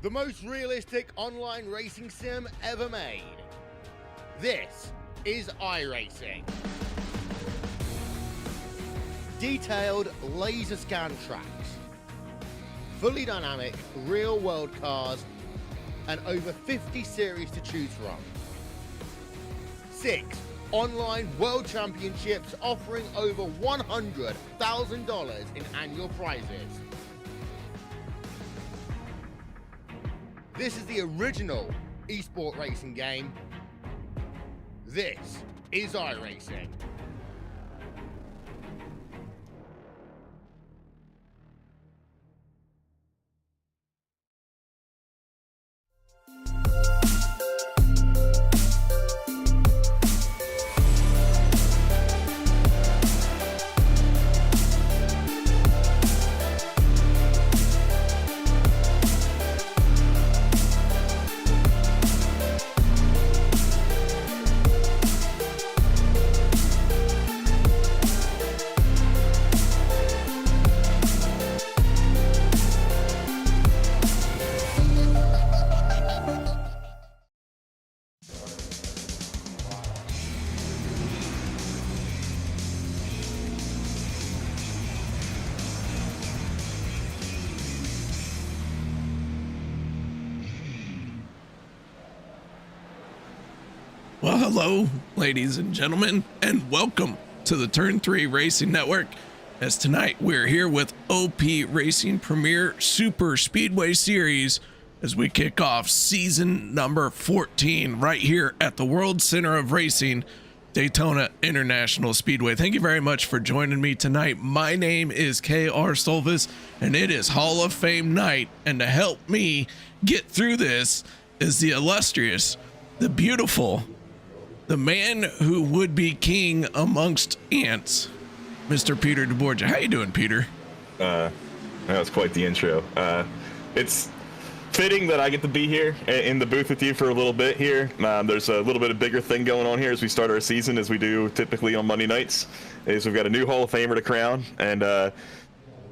the most realistic online racing sim ever made. This is iRacing. Detailed laser scan tracks, fully dynamic real world cars, and over 50 series to choose from. 6 online world championships offering over $100,000 in annual prizes. This is the original esport racing game. This is iRacing. Well, hello, ladies and gentlemen, and welcome to the Turn 3 Racing Network. As tonight we're here with OP Racing Premier Super Speedway Series as we kick off season number 14 right here at the World Center of Racing, Daytona International Speedway. Thank you very much for joining me tonight. My name is K.R. Stolvis, and it is Hall of Fame night, and to help me get through this is the illustrious, the beautiful, the man who would be king amongst ants, Mr. Peter DeBorgia. How you doing, Peter? That was quite the intro. It's fitting that I get to be here in the booth with you for a little bit here. There's a little bit of bigger thing going on here as we start our season, as we do typically on Monday nights. Is we've got a new Hall of Famer to crown, and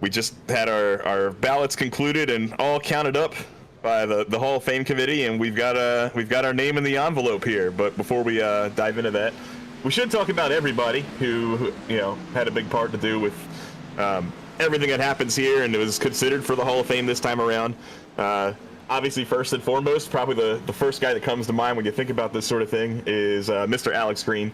we just had our ballots concluded and all counted up by the Hall of Fame committee, and we've got our name in the envelope here. But before we dive into that, we should talk about everybody who had a big part to do with everything that happens here and it was considered for the Hall of Fame this time around. Obviously, first and foremost, probably the first guy that comes to mind when you think about this sort of thing is Mr. Alex Greene,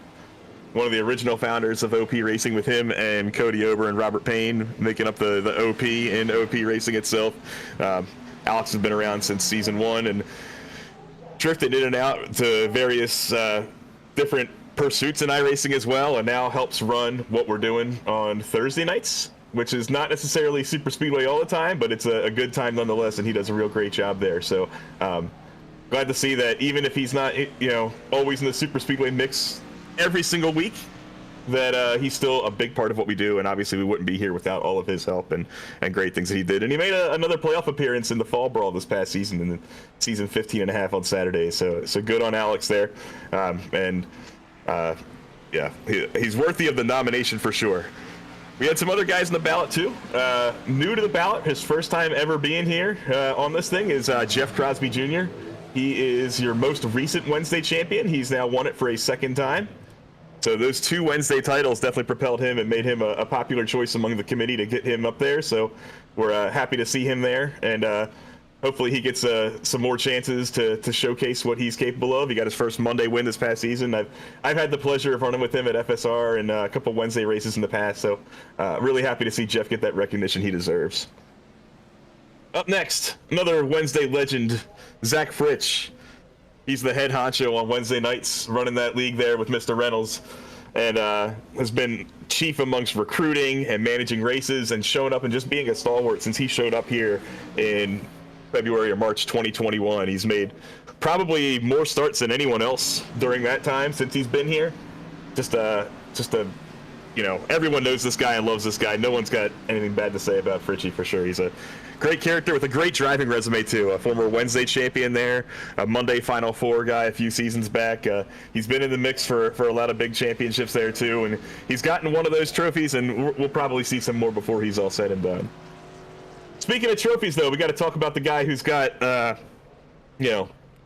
one of the original founders of OP Racing, with him and Cody Ober and Robert Payne making up the OP and OP Racing itself. Alex has been around since season 1 and drifted in and out to various different pursuits in iRacing as well, and now helps run what we're doing on Thursday nights, which is not necessarily super speedway all the time, but it's a good time nonetheless, and he does a real great job there. So glad to see that even if he's not always in the super speedway mix every single week, that he's still a big part of what we do, and obviously we wouldn't be here without all of his help and great things that he did. And he made another playoff appearance in the Fall Brawl this past season, in season 15 and a half on Saturday. So good on Alex there. Yeah, he's worthy of the nomination for sure. We had some other guys in the ballot too. New to the ballot, his first time ever being here on this thing is Jeff Crosby Jr. He is your most recent Wednesday champion. He's now won it for a second time. So those 2 Wednesday titles definitely propelled him and made him a popular choice among the committee to get him up there. So we're happy to see him there, and hopefully he gets some more chances to showcase what he's capable of. He got his first Monday win this past season. I've had the pleasure of running with him at FSR and a couple Wednesday races in the past. So really happy to see Jeff get that recognition he deserves. Up next, another Wednesday legend, Zach Fritsch. He's the head honcho on Wednesday nights, running that league there with Mr. Reynolds, and has been chief amongst recruiting and managing races and showing up and just being a stalwart since he showed up here in February or March 2021. He's made probably more starts than anyone else during that time since he's been here. Just a everyone knows this guy and loves this guy. No one's got anything bad to say about Fritchie for sure. He's a great character with a great driving resume too. A former Wednesday champion there, a Monday Final Four guy a few seasons back. He's been in the mix for a lot of big championships there too, and he's gotten one of those trophies, and we'll probably see some more before he's all said and done. Speaking of trophies, though, we got to talk about the guy who's got,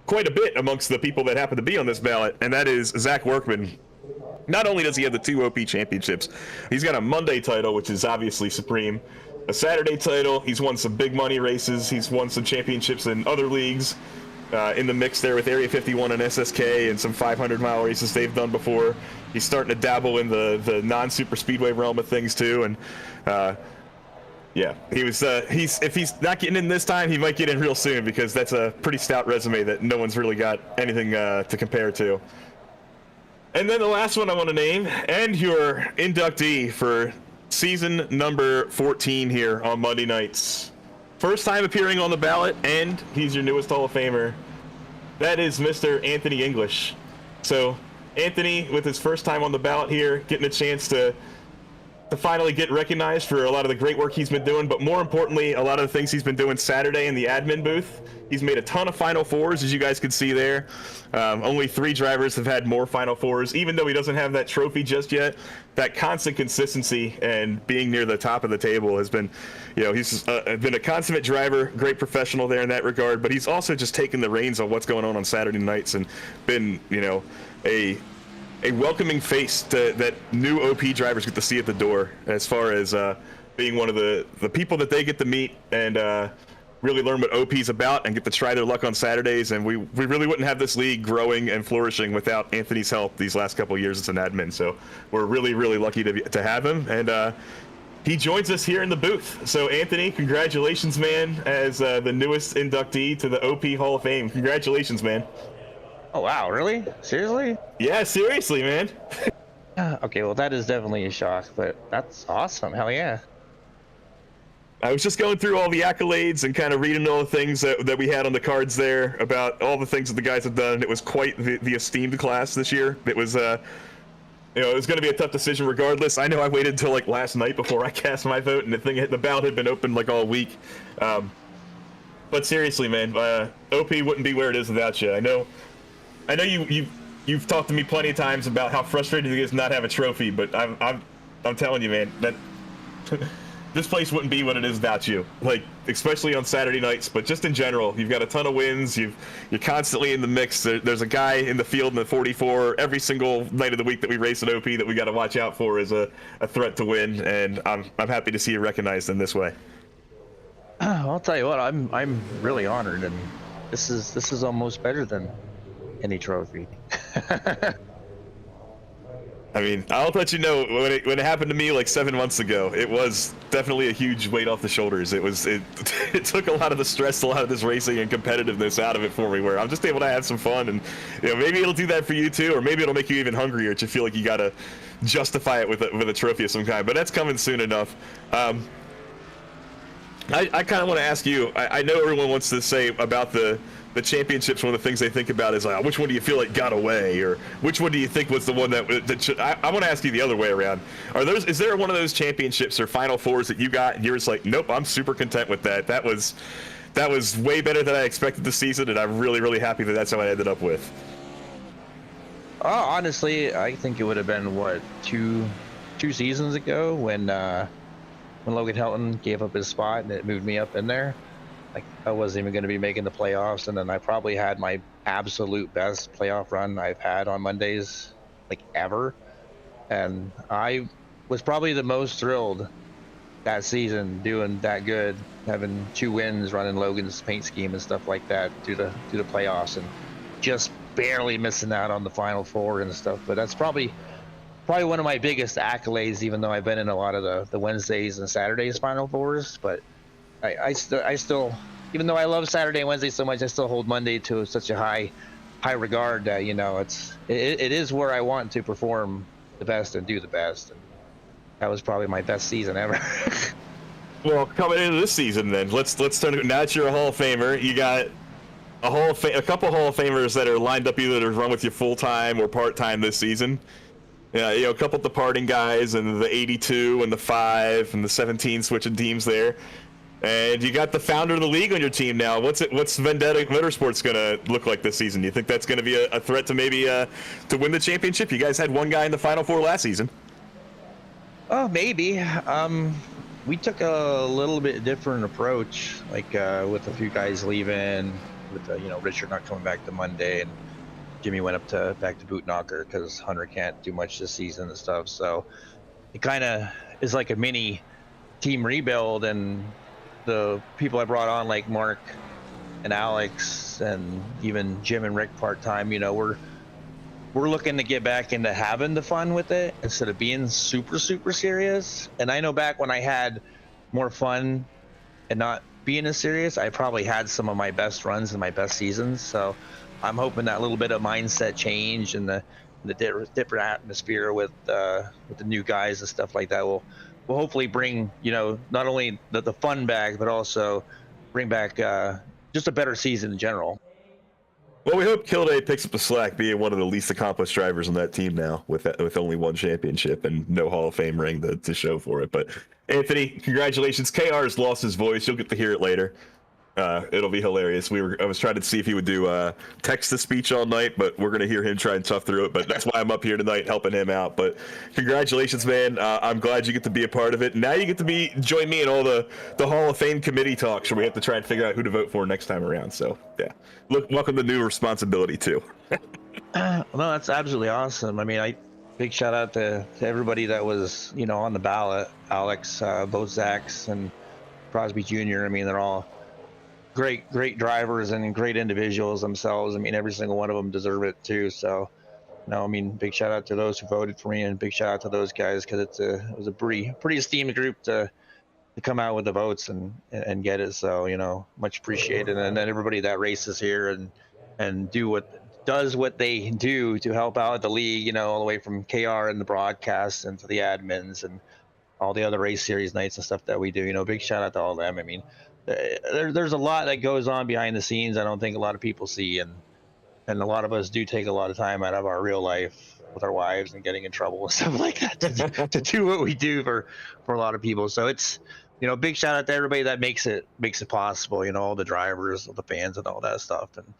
quite a bit amongst the people that happen to be on this ballot, and that is Zach Workman. Not only does he have the 2 OP championships, he's got a Monday title, which is obviously supreme, a Saturday title, he's won some big money races, he's won some championships in other leagues, in the mix there with Area 51 and SSK and some 500-mile races they've done before. He's starting to dabble in the non-super speedway realm of things too, and yeah, if he's not getting in this time, he might get in real soon, because that's a pretty stout resume that no one's really got anything to compare to. And then the last one I want to name, and your inductee for season number 14 here on Monday nights. First time appearing on the ballot, and he's your newest Hall of Famer. That is Mr. Anthony English. So Anthony, with his first time on the ballot here, getting a chance to finally get recognized for a lot of the great work he's been doing, but more importantly, a lot of the things he's been doing Saturday in the admin booth. He's made a ton of Final Fours, as you guys can see there. Only 3 drivers have had more Final Fours, even though he doesn't have that trophy just yet. That constant consistency and being near the top of the table has been, he's been a consummate driver, great professional there in that regard, but he's also just taken the reins on what's going on Saturday nights and been, a welcoming face that new OP drivers get to see at the door, as far as being one of the people that they get to meet and really learn what OP's about and get to try their luck on Saturdays. And we really wouldn't have this league growing and flourishing without Anthony's help these last couple of years as an admin. So we're really, really lucky to have him. And he joins us here in the booth. So Anthony, congratulations, man, as the newest inductee to the OP Hall of Fame. Congratulations, man. Oh, wow, really? Seriously? Yeah, seriously, man. Okay, well, that is definitely a shock, but that's awesome. Hell yeah. I was just going through all the accolades and kind of reading all the things that we had on the cards there about all the things that the guys have done. It was quite the esteemed class this year. It was, it was going to be a tough decision regardless. I know I waited until like last night before I cast my vote, and the ballot had been open like all week. But seriously, man, OP wouldn't be where it is without you. I know you've talked to me plenty of times about how frustrating it is to not have a trophy, but I'm telling you, man, that this place wouldn't be what it is without you. Like, especially on Saturday nights, but just in general, you've got a ton of wins. You're constantly in the mix. There's a guy in the field in the 44 every single night of the week that we race at OP that we got to watch out for as a threat to win, and I'm happy to see you recognized in this way. I'll tell you what, I'm really honored, and this is almost better than any trophy. I mean, I'll let you know, when it happened to me like 7 months ago, it was definitely a huge weight off the shoulders. It took a lot of the stress, a lot of this racing and competitiveness out of it for me, where I'm just able to have some fun, and maybe it'll do that for you too, or maybe it'll make you even hungrier to feel like you gotta justify it with a trophy of some kind. But that's coming soon enough. I kind of want to ask you, I know everyone wants to say about the championships, one of the things they think about is like, which one do you feel like got away, or which one do you think was the one that should, I want to ask you the other way around. Is there one of those championships or Final Fours that you got and you're just like, nope, I'm super content with that. That was way better than I expected this season, and I'm really, really happy that that's how I ended up with. Honestly, I think it would have been two seasons ago when Logan Helton gave up his spot and it moved me up in there. Like, I wasn't even going to be making the playoffs, and then I probably had my absolute best playoff run I've had on Mondays, like, ever. And I was probably the most thrilled that season, doing that good, having 2 wins, running Logan's paint scheme and stuff like that through the playoffs, and just barely missing out on the Final Four and stuff. But that's probably one of my biggest accolades, even though I've been in a lot of the Wednesdays and Saturdays Final Fours. But I still, even though I love Saturday and Wednesday so much, I still hold Monday to such a high regard that, it is where I want to perform the best and do the best. And that was probably my best season ever. Well, coming into this season, then let's turn it. Now that you're a Hall of Famer, you got a couple Hall of Famers that are lined up either to run with you full time or part time this season. Yeah, a couple departing guys, and the 82 and the 5 and the 17 switching teams there. And you got the founder of the league on your team now. What's Vendetta Motorsports going to look like this season? Do you think that's going to be a threat to maybe to win the championship? You guys had one guy in the Final Four last season. Oh, maybe. we took a little bit different approach, like with a few guys leaving, with Richard not coming back to Monday, and Jimmy went back to boot knocker because Hunter can't do much this season and stuff. So it kind of is like a mini team rebuild, and the people I brought on, like Mark and Alex and even Jim and Rick part-time, we're looking to get back into having the fun with it instead of being super serious. And I know back when I had more fun and not being as serious, I probably had some of my best runs and my best seasons. So I'm hoping that little bit of mindset change and the different atmosphere with the new guys and stuff like that will hopefully bring, not only the fun back, but also bring back just a better season in general. Well, we hope Kilday picks up the slack, being one of the least accomplished drivers on that team now, with only one championship and no Hall of Fame ring to show for it. But Anthony, congratulations. KR's lost his voice. You'll get to hear it later. It'll be hilarious. I was trying to see if he would do text-to-speech all night, but we're going to hear him try and tough through it. But that's why I'm up here tonight helping him out. But congratulations, man. I'm glad you get to be a part of it. Now you get to join me in all the Hall of Fame committee talks where we have to try and figure out who to vote for next time around. So, yeah. Welcome to new responsibility, too. No, that's absolutely awesome. I mean, big shout out to everybody that was, on the ballot. Alex, both Zachs, and Crosby Jr. I mean, they're all great drivers and great individuals themselves. I mean, every single one of them deserve it too. So, big shout out to those who voted for me, and big shout out to those guys, because it was a pretty esteemed group to come out with the votes and get it. So, much appreciated. And then everybody that races here and does what they do to help out the league, all the way from KR and the broadcasts and to the admins and all the other race series nights and stuff that we do. Big shout out to all of them. I mean, there's a lot that goes on behind the scenes I don't think a lot of people see, and a lot of us do take a lot of time out of our real life with our wives and getting in trouble and stuff like that to do what we do for a lot of people. So it's, big shout out to everybody that makes it possible, all the drivers, all the fans, and all that stuff. And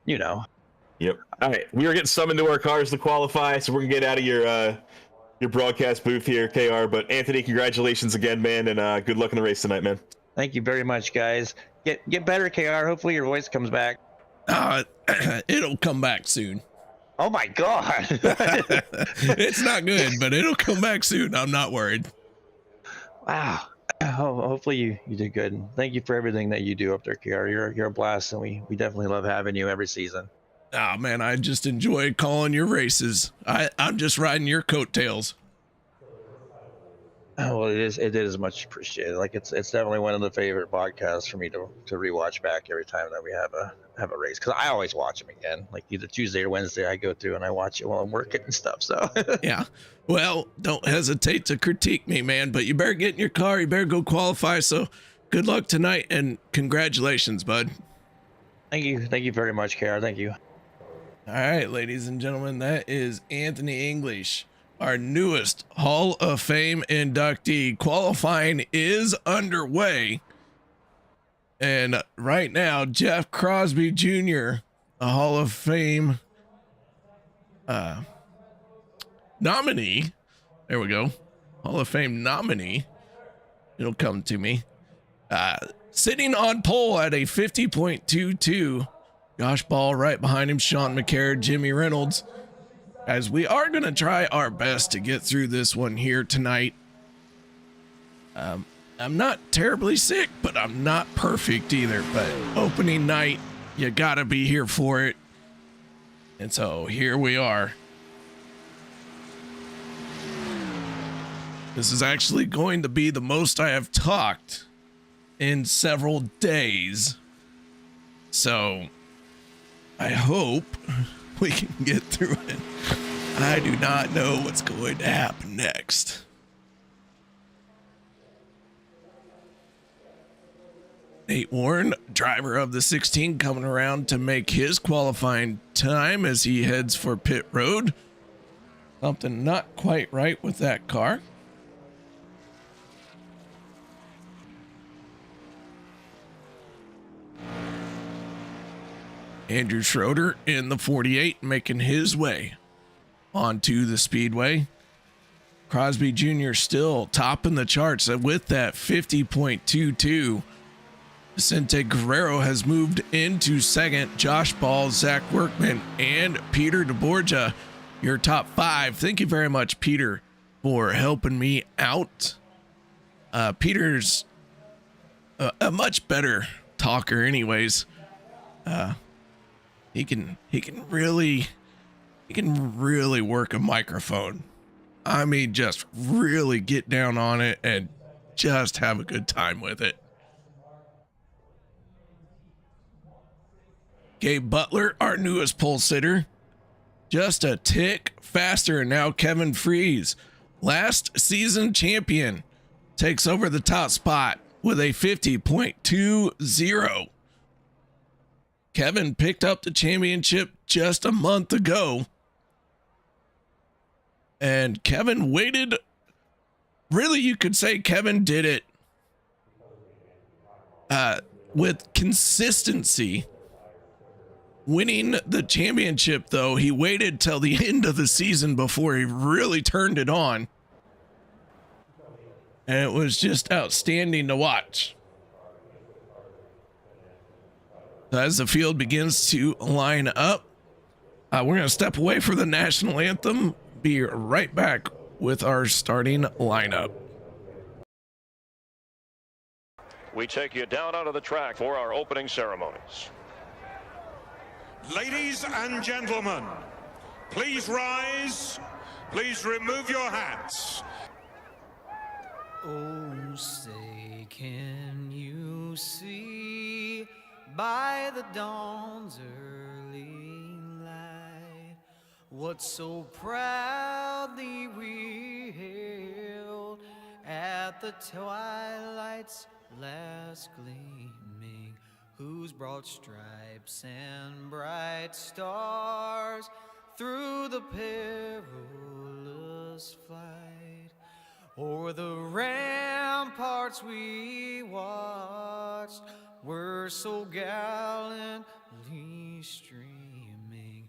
Yep. All right, we are getting summoned to our cars to qualify, so we're gonna get out of your broadcast booth here, KR. But Anthony, congratulations again, man, and good luck in the race tonight, man. Thank you very much, guys. Get better, KR. Hopefully your voice comes back. It'll come back soon. Oh my God. It's not good, but it'll come back soon. I'm not worried. Wow. Hopefully you did good. Thank you for everything that you do up there, KR. You're a blast, and we definitely love having you every season. Oh man, I just enjoy calling your races. I'm just riding your coattails. Well, it is much appreciated. Like it's definitely one of the favorite podcasts for me to rewatch back every time that we have a race, because I always watch them again. Like either Tuesday or Wednesday, I go through and I watch it while I'm working and stuff. So yeah, well, don't hesitate to critique me, man. But you better get in your car. You better go qualify. So good luck tonight, and congratulations, bud. Thank you very much, KR. Thank you. All right, ladies and gentlemen, that is Anthony English, our newest Hall of Fame inductee. Qualifying is underway. And right now, Jeff Crosby Jr., a Hall of Fame nominee. There we go. Hall of Fame nominee. It'll come to me. Sitting on pole at a 50.22. Josh Ball right behind him, Sean McCarron, Jimmy Reynolds. As we are going to try our best to get through this one here tonight. I'm not terribly sick, but I'm not perfect either. But opening night, you got to be here for it. And so here we are. This is actually going to be the most I have talked in several days. So I hope we can get through it. I do not know what's going to happen next. Nate Warren, driver of the 16, coming around to make his qualifying time as he heads for pit road. Something not quite right with that car. Andrew Schroeder in the 48 making his way onto the speedway. Crosby Jr. still topping the charts with that 50.22. Vicente Guerrero has moved into second. Josh Ball, Zach Workman, and Peter DeBorgia, your top 5. Thank you very much, Peter, for helping me out. Peter's a much better talker anyways. He can really work a microphone. I mean, just really get down on it and just have a good time with it. Gabe Butler, our newest pole sitter, just a tick faster. Now Kevin Fries, last season champion, takes over the top spot with a 50.20. Kevin picked up the championship just a month ago. And Kevin waited. Really, you could say Kevin did it with consistency. Winning the championship, though, he waited till the end of the season before he really turned it on. And it was just outstanding to watch. As the field begins to line up, we're going to step away for the national anthem. Be right back with our starting lineup. We take you down onto the track for our opening ceremonies. Ladies and gentlemen, please rise. Please remove your hats. Oh, say, can you see by the dawn's early light what so proudly we hailed at the twilight's last gleaming, whose broad stripes and bright stars through the perilous flight o'er the ramparts we watched were so gallantly streaming,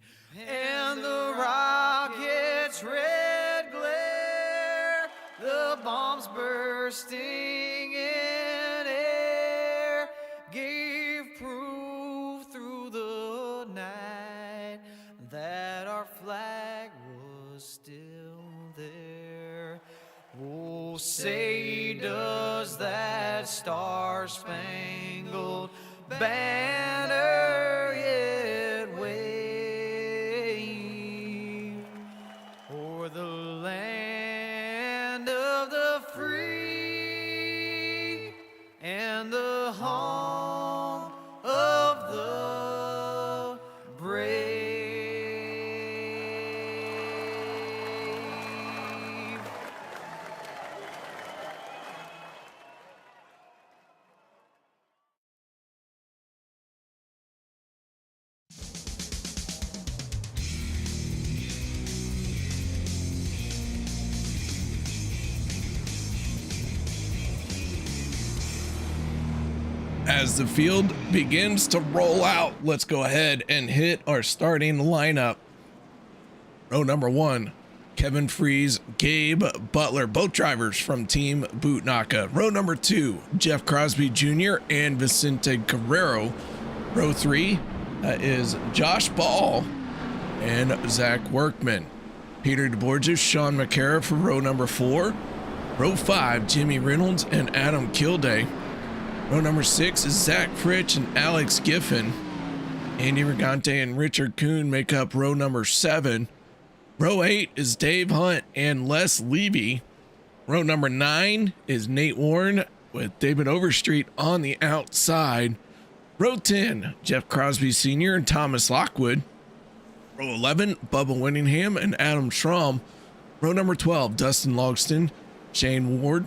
and the rocket's red glare, the bombs bursting in air, gave proof through the night that our flag was still there. Oh, say does that star-spangled banner yet wave o'er the land of the free and the home of the brave? As the field begins to roll out, let's go ahead and hit our starting lineup. Row number 1, Kevin Fries, Gabe Butler, both drivers from Team Bootnaka. Row number 2, Jeff Crosby Jr. and Vicente Guerrero. Row 3 is Josh Ball and Zach Workman. Peter DeBorgia, Sean McCara for row number 4. Row 5, Jimmy Reynolds and Adam Kilday. Row number 6 is Zach Fritsch and Alex Giffen. Andy Regante and Richard Kuhn make up row number 7. Row 8 is Dave Hunt and Les Levy. Row number 9 is Nate Warren with David Overstreet on the outside. Row 10, Jeff Crosby Sr. and Thomas Lockwood. Row 11, Bubba Winningham and Adam Schramm. Row number 12, Dustin Logston, Shane Ward.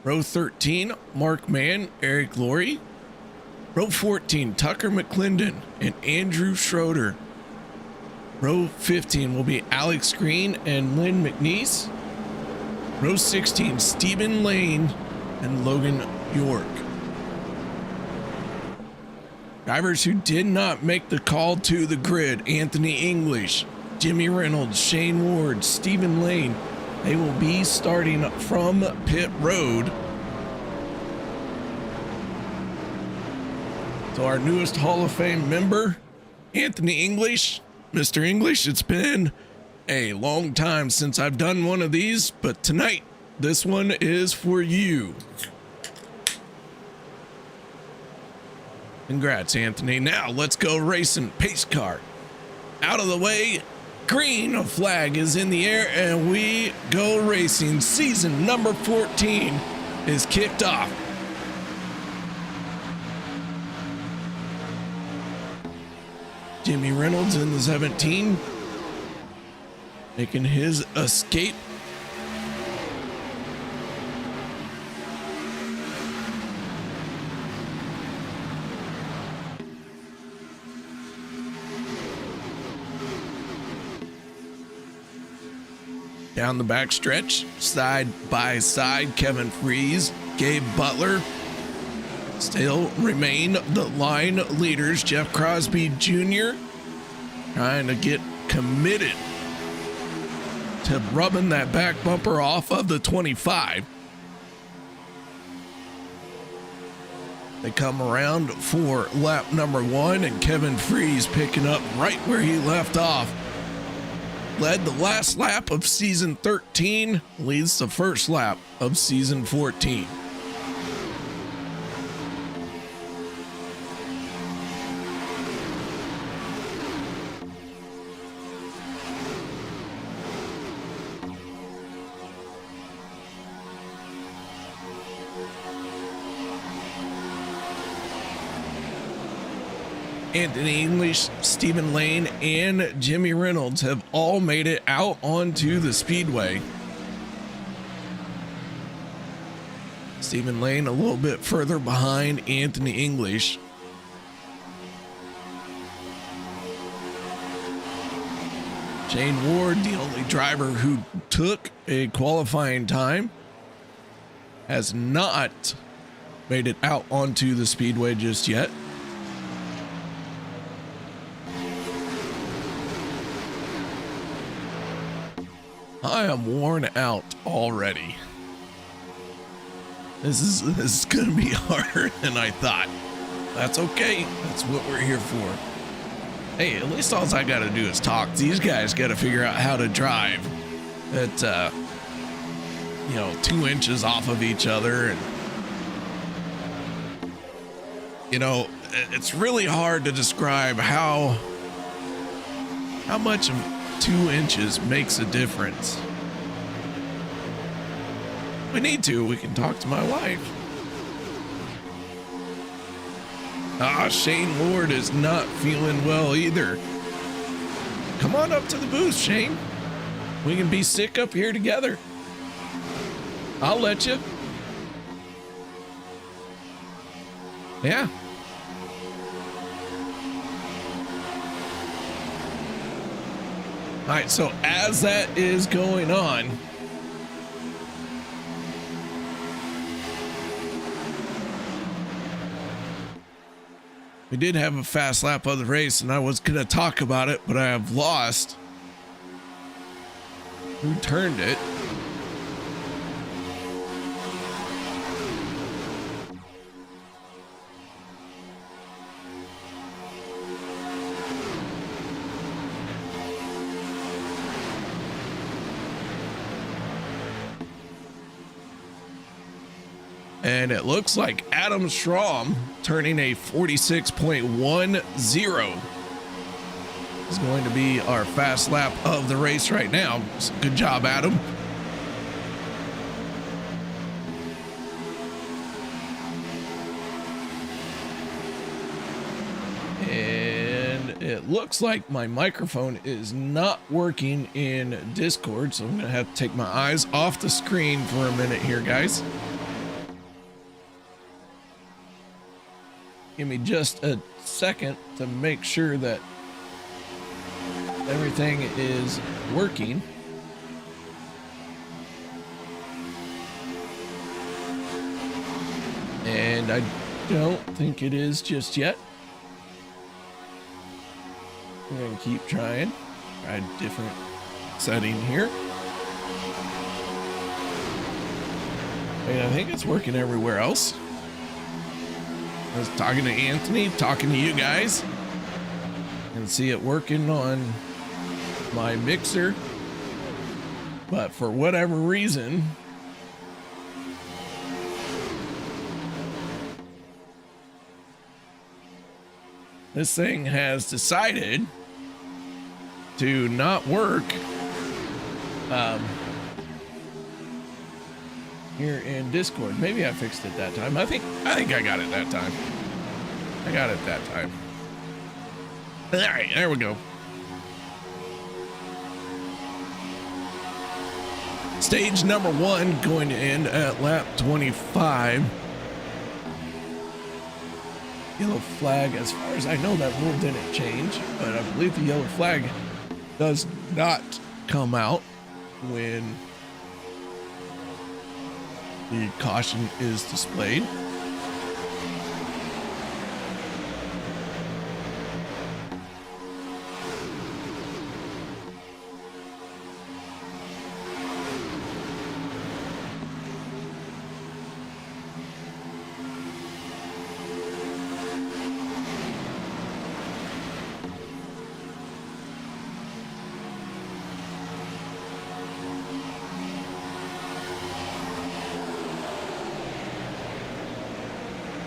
Row 13, Mark Mann, Eric Laurie. Row 14, Tucker McClendon and Andrew Schroeder. Row 15 will be Alex Greene and Lynn McNeese. Row 16, Stephen Lane and Logan York. Drivers who did not make the call to the grid: Anthony English, Jimmy Reynolds, Shane Ward, Stephen Lane, They will be starting from pit road. So our newest Hall of Fame member, Anthony English. Mr. English, it's been a long time since I've done one of these, but tonight, this one is for you. Congrats, Anthony. Now let's go racing. Pace car out of the way. Green flag is in the air and we go racing. Season number 14 is kicked off. Jimmy Reynolds in the 17, making his escape. Down the backstretch, side by side, Kevin Freeze, Gabe Butler still remain the line leaders. Jeff Crosby Jr. trying to get committed to rubbing that back bumper off of the 25. They come around for lap number 1, and Kevin Freeze picking up right where he left off. Led the last lap of season 13, leads the first lap of season 14. Anthony English, Stephen Lane, and Jimmy Reynolds have all made it out onto the speedway. Stephen Lane a little bit further behind Anthony English. Shane Ward, the only driver who took a qualifying time, has not made it out onto the speedway just yet. I am worn out already. This is gonna be harder than I thought. That's okay. That's what we're here for. Hey, at least all I gotta do is talk. These guys gotta figure out how to drive at 2 inches off of each other, and it's really hard to describe how much 2 inches makes a difference. We need to. We can talk to my wife. Shane Ward is not feeling well either. Come on up to the booth, Shane. We can be sick up here together. I'll let you. Yeah. All right, so as that is going on, we did have a fast lap of the race, and I was going to talk about it, but I have lost who turned it. And it looks like Adam Strom turning a 46.10 is going to be our fast lap of the race right now. So good job, Adam. And it looks like my microphone is not working in Discord, so I'm going to have to take my eyes off the screen for a minute here, guys. Give me just a second to make sure that everything is working. And I don't think it is just yet. We're gonna keep trying. Try a different setting here. And I think it's working everywhere else. I was talking to Anthony, talking to you guys, and see it working on my mixer. But for whatever reason, this thing has decided to not work here in Discord. Maybe I fixed it that time. I think I got it that time. I got it that time. All right, there we go. Stage number 1 going to end at lap 25. Yellow flag, as far as I know, that rule didn't change, but I believe the yellow flag does not come out when the caution is displayed.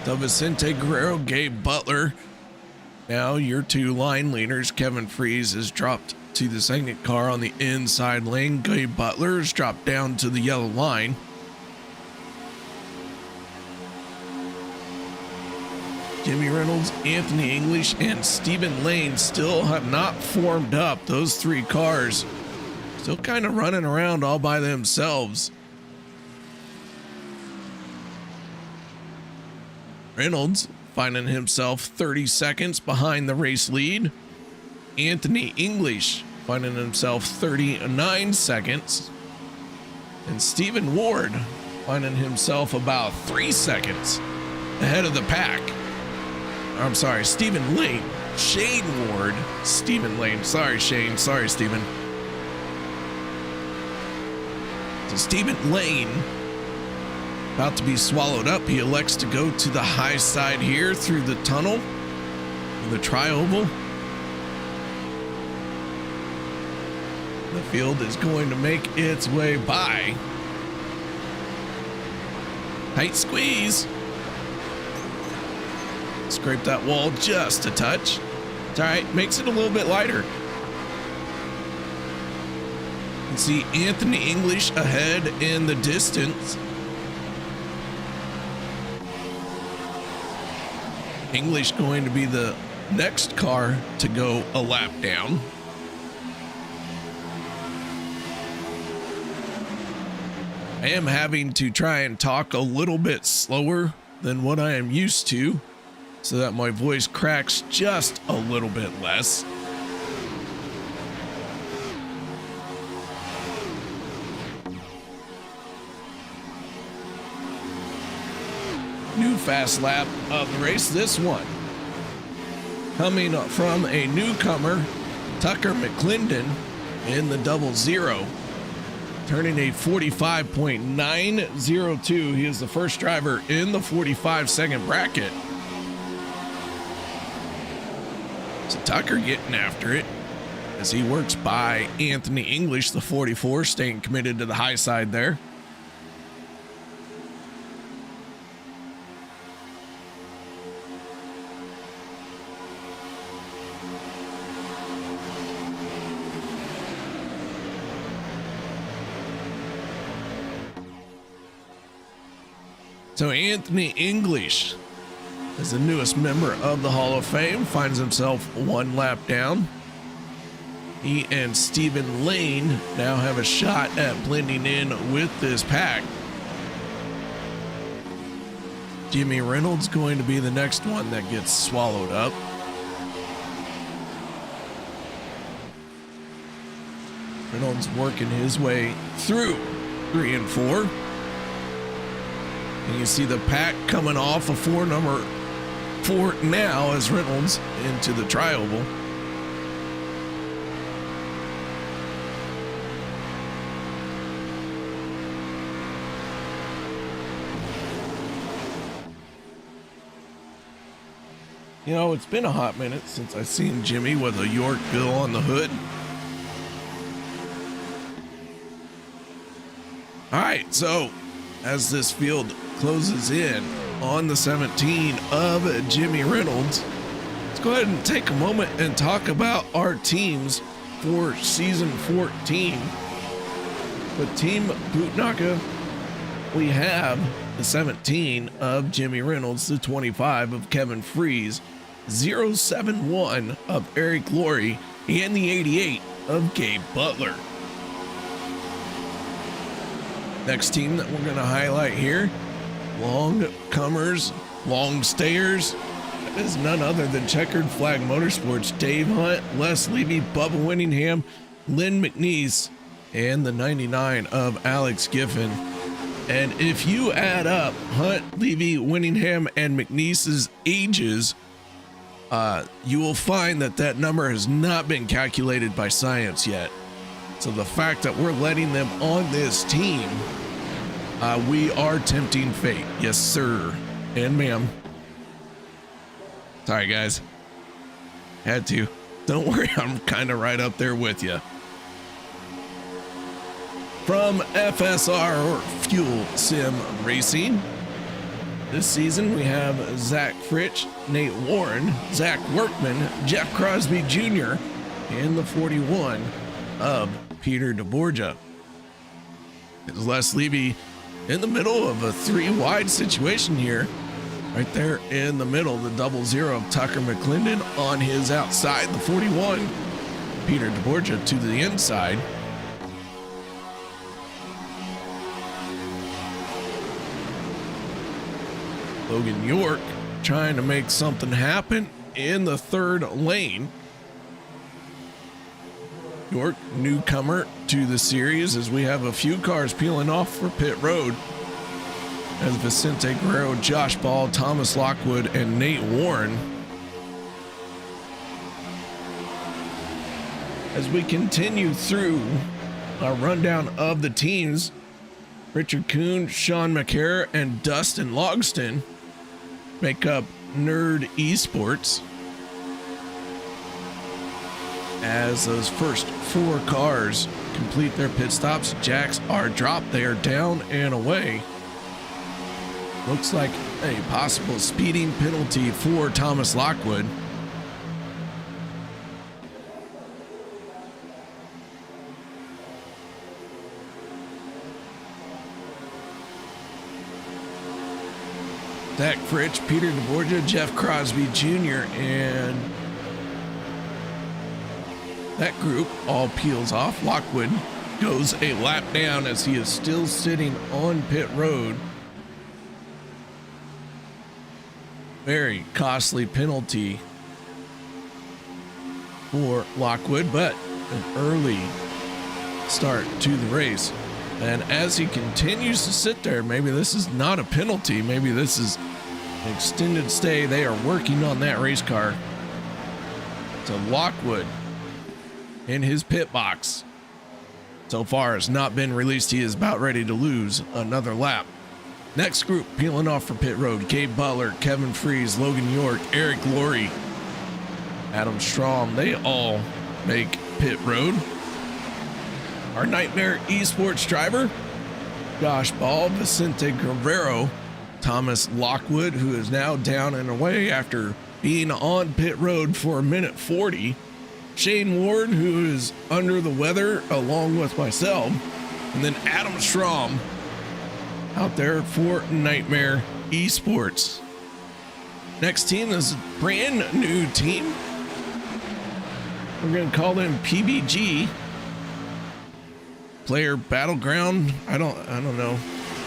So Vicente Guerrero, Gabe Butler. Now your two line leaders. Kevin Freeze has dropped to the second car on the inside lane. Gabe Butler has dropped down to the yellow line. Jimmy Reynolds, Anthony English, and Stephen Lane still have not formed up. Those three cars still kind of running around all by themselves. Reynolds finding himself 30 seconds behind the race lead. Anthony English finding himself 39 seconds. And Stephen Ward finding himself about 3 seconds ahead of the pack. I'm sorry, Stephen Lane. Shane Ward, Stephen Lane. Sorry, Shane. Sorry, Stephen. So Stephen Lane about to be swallowed up. He elects to go to the high side here through the tunnel, the tri-oval. The field is going to make its way by. Tight squeeze. Scrape that wall just a touch. It's all right, makes it a little bit lighter. You can see Anthony English ahead in the distance. English going to be the next car to go a lap down. I am having to try and talk a little bit slower than what I am used to, so that my voice cracks just a little bit less. New fast lap of the race. This one coming from a newcomer, Tucker McClendon, in the 00, turning a 45.902. He is the first driver in the 45-second bracket. So Tucker getting after it as he works by Anthony English, the 44, staying committed to the high side there. So Anthony English, as the newest member of the Hall of Fame, finds himself one lap down. He and Stephen Lane now have a shot at blending in with this pack. Jimmy Reynolds going to be the next one that gets swallowed up. Reynolds working his way through 3 and 4. And you see the pack coming off of number 4 now as Reynolds into the tri-oval. You know, it's been a hot minute since I've seen Jimmy with a York bill on the hood. All right, so as this field closes in on the 17 of Jimmy Reynolds, let's go ahead and take a moment and talk about our teams for season 14. With Team Bootnaka, we have the 17 of Jimmy Reynolds, the 25 of Kevin Freeze, 071 of Eric Laurie, and the 88 of Gabe Butler. Next team that we're going to highlight here, long comers, long stayers, is none other than Checkered Flag Motorsports, Dave Hunt, Les Levy, Bubba Winningham, Lynn McNeese, and the 99 of Alex Giffen. And if you add up Hunt, Levy, Winningham, and McNeese's ages, you will find that that number has not been calculated by science yet. So the fact that we're letting them on this team, we are tempting fate. Yes, sir. And ma'am. Sorry, guys. Had to. Don't worry, I'm kind of right up there with you. From FSR, or Fuel Sim Racing, this season we have Zach Fritsch, Nate Warren, Zach Workman, Jeff Crosby Jr., and the 41 of Peter DeBorgia. It's Les Levy in the middle of a 3-wide situation here. Right there in the middle, the 00 of Tucker McClendon on his outside, the 41. Peter DeBorgia to the inside. Logan York trying to make something happen in the third lane. York, newcomer to the series, as we have a few cars peeling off for pit road, as Vicente Guerrero, Josh Ball, Thomas Lockwood, and Nate Warren. As we continue through our rundown of the teams, Richard Kuhn, Sean McCare, and Dustin Logston make up Nerd Esports. As those first 4 cars complete their pit stops, jacks are dropped. They are down and away. Looks like a possible speeding penalty for Thomas Lockwood. Zach Fritsch, Peter DeBorgia, Jeff Crosby Jr., and that group all peels off. Lockwood goes a lap down as he is still sitting on pit road. Very costly penalty for Lockwood, but an early start to the race. And as he continues to sit there, maybe this is not a penalty. Maybe this is an extended stay. They are working on that race car. So Lockwood in his pit box so far has not been released. He is about ready to lose another lap. Next group peeling off for pit road, Gabe Butler, Kevin Freeze, Logan York, Eric Laurie, Adam Strom. They all make pit road. Our Nightmare Esports driver, Josh Ball, Vicente Guerrero, Thomas Lockwood, who is now down and away after being on pit road for 1:40. Shane Ward, who is under the weather along with myself, and then Adam Strom out there for Nightmare Esports. Next team is a brand new team. We're going to call them PBG. Player Battleground. I don't know.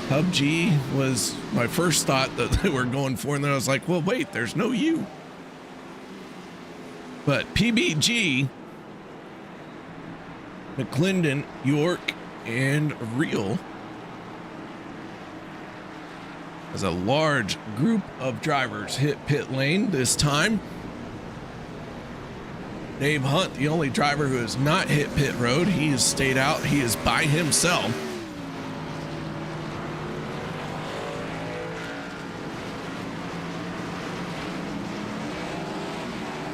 PUBG was my first thought that they were going for, and then I was like, well, wait, there's no U. But PBG, McClendon, York, and Real, as a large group of drivers hit pit lane this time. Dave Hunt, the only driver who has not hit pit road. He has stayed out. He is by himself.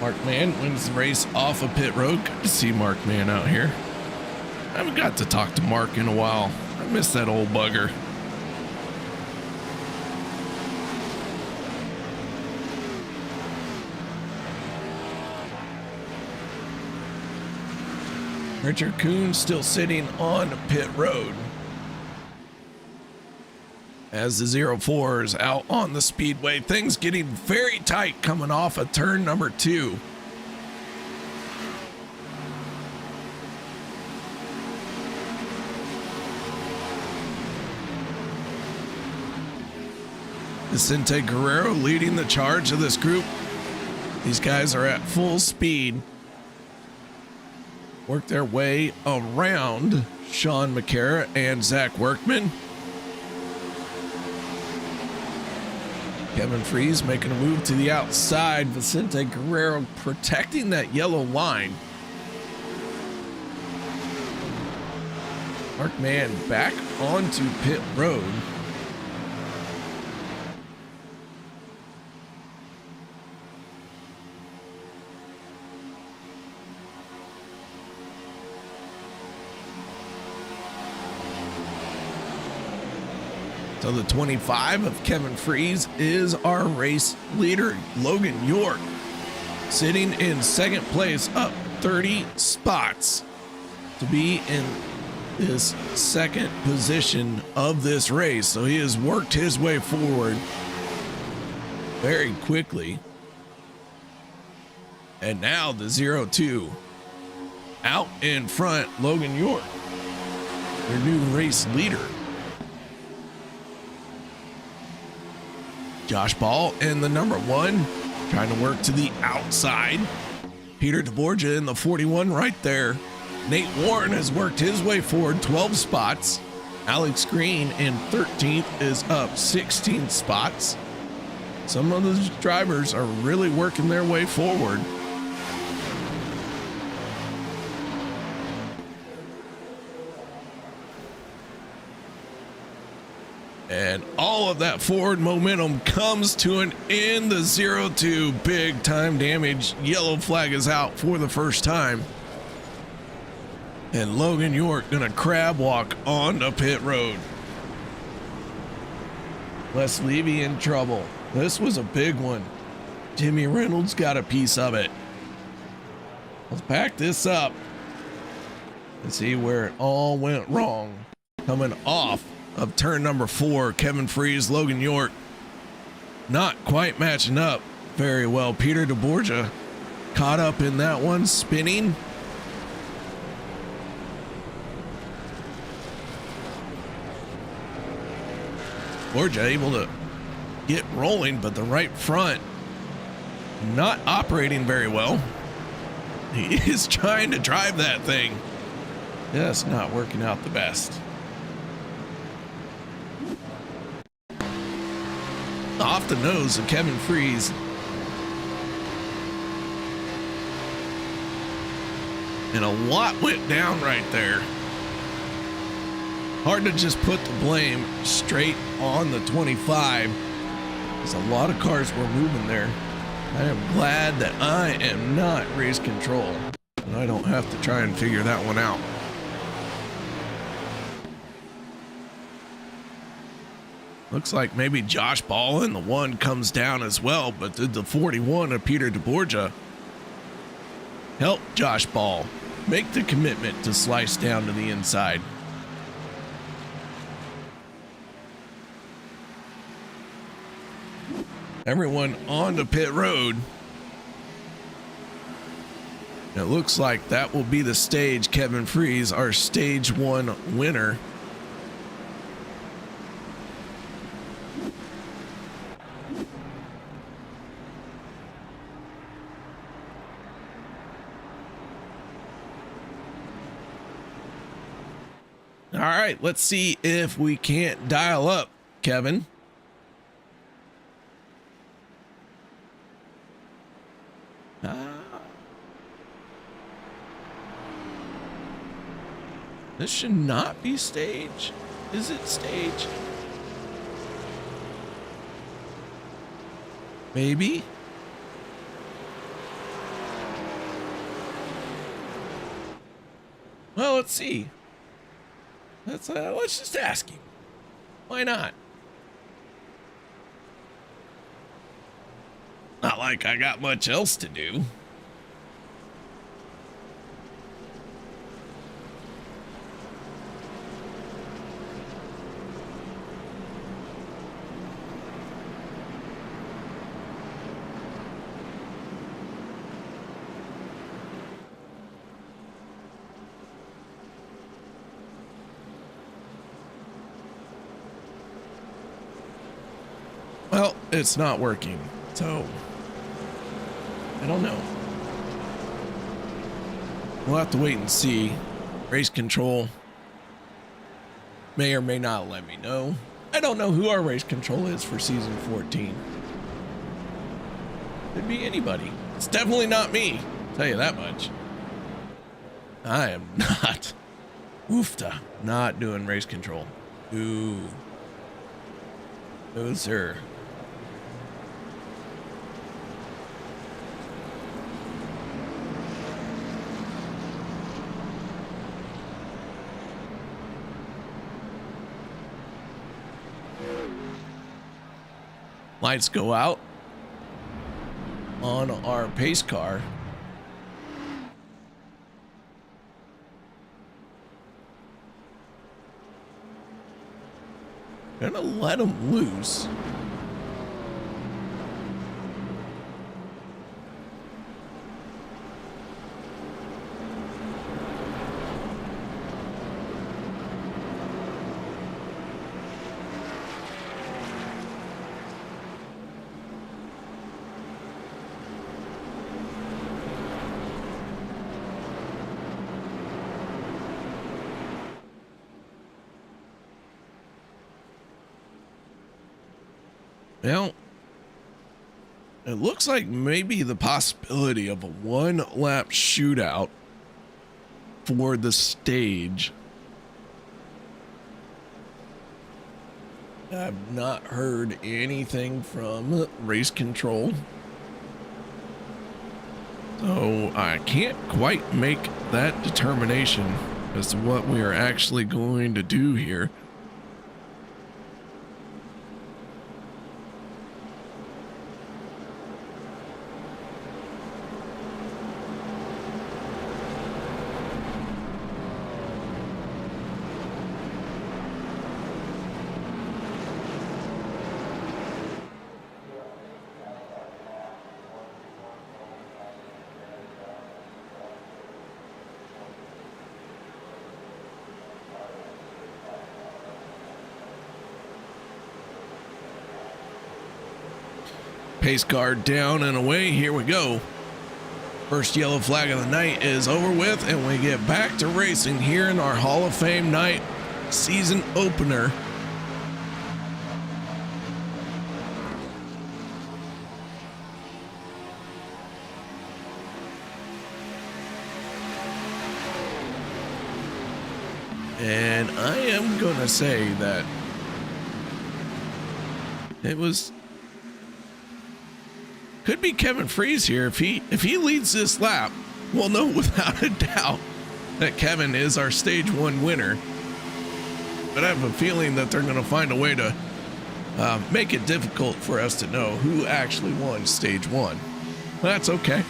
Markman wins the race off of pit road. Good to see Markman out here. I haven't got to talk to Mark in a while. I miss that old bugger. Richard Kuhn still sitting on pit road as the 04 is out on the speedway. Things getting very tight coming off of turn number 2. Vicente Guerrero leading the charge of this group. These guys are at full speed. Work their way around Sean McCara and Zach Workman. Kevin Freeze making a move to the outside. Vicente Guerrero protecting that yellow line. Markman back onto pit road. So the 25 of Kevin Freeze is our race leader, Logan York, sitting in second place, up 30 spots to be in this second position of this race. So he has worked his way forward very quickly. And now the 02 out in front, Logan York, their new race leader. Josh Ball in the number 1, trying to work to the outside. Peter DeBorgia in the 41 right there. Nate Warren has worked his way forward 12 spots. Alex Greene in 13th is up 16 spots. Some of those drivers are really working their way forward. And all of that forward momentum comes to an end. The 02 big time damage. Yellow flag is out for the first time. And Logan York gonna crab walk onto pit road. Les Levy in trouble. This was a big one. Jimmy Reynolds got a piece of it. Let's back this up and see where it all went wrong. Coming off of turn number 4, Kevin Freeze, Logan York not quite matching up very well. Peter DeBorgia caught up in that one, spinning. DeBorgia able to get rolling, but the right front not operating very well. He is trying to drive that thing. Just not working out the best. Off the nose of Kevin Freeze. And a lot went down right there. Hard to just put the blame straight on the 25. There's a lot of cars were moving there. I am glad that I am not race control, and I don't have to try and figure that one out. Looks like maybe Josh Ball in the 1 comes down as well, but did the 41 of Peter DeBorgia help Josh Ball make the commitment to slice down to the inside? Everyone on the pit road. It looks like that will be the stage. Kevin Freeze, our stage 1 winner. All right, let's see if we can't dial up Kevin. This should not be stage. Is it stage? Well, let's see. Let's just ask him. Why not? Not like I got much else to do. Well, it's not working, so I don't know. We'll have to wait and see. Race control may or may not let me know. I don't know who our race control is for season 14. Could be anybody. It's definitely not me, I'll tell you that much. I am not. Oofta, not doing race control. Ooh. No, sir. Lights go out on our pace car. Gonna let him loose. Well, it looks like maybe the possibility of a one-lap shootout for the stage. I've not heard anything from race control, so I can't quite make that determination as to what we are actually going to do here. Pace car down and away. Here we go. First yellow flag of the night is over with, and we get back to racing here in our Hall of Fame night season opener. And I am gonna say that it was could be Kevin Fritsch here. If he leads this lap, we'll know without a doubt that Kevin is our stage 1 winner. But I have a feeling that they're going to find a way to make it difficult for us to know who actually won stage 1. That's okay.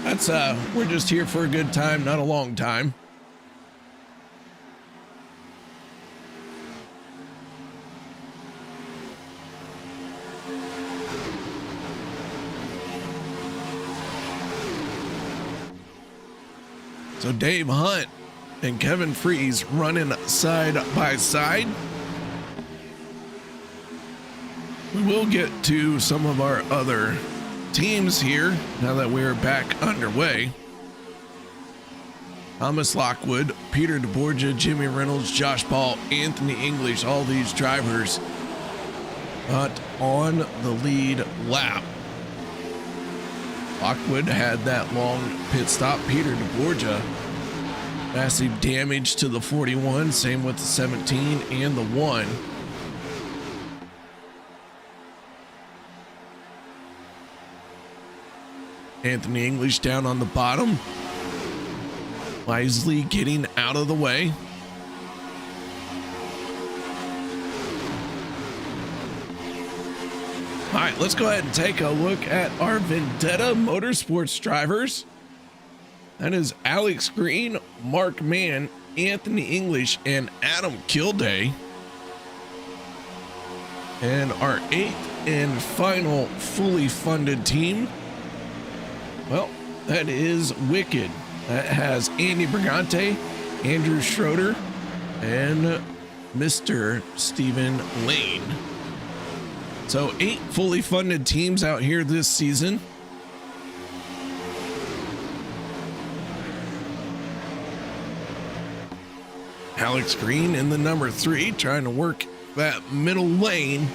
That's we're just here for a good time, not a long time. So Dave Hunt and Kevin Fritsch running side by side. We will get to some of our other teams here now that we're back underway. Thomas Lockwood, Peter DeBorgia, Jimmy Reynolds, Josh Paul, Anthony English, all these drivers on the lead lap. Lockwood had that long pit stop. Peter DeBorgia, massive damage to the 41. Same with the 17 and the 1. Anthony English down on the bottom. wisely getting out of the way. All right, let's go ahead and take a look at our Vendetta Motorsports drivers. That is Alex Greene, Mark Mann, Anthony English, and Adam Kilday. And our 8th and final fully funded team, well, that is Wicked. That has Andy Brigante, Andrew Schroeder, and Mr. Stephen Lane. So 8 fully funded teams out here this season. Alex Greene in the number 3, trying to work that middle lane.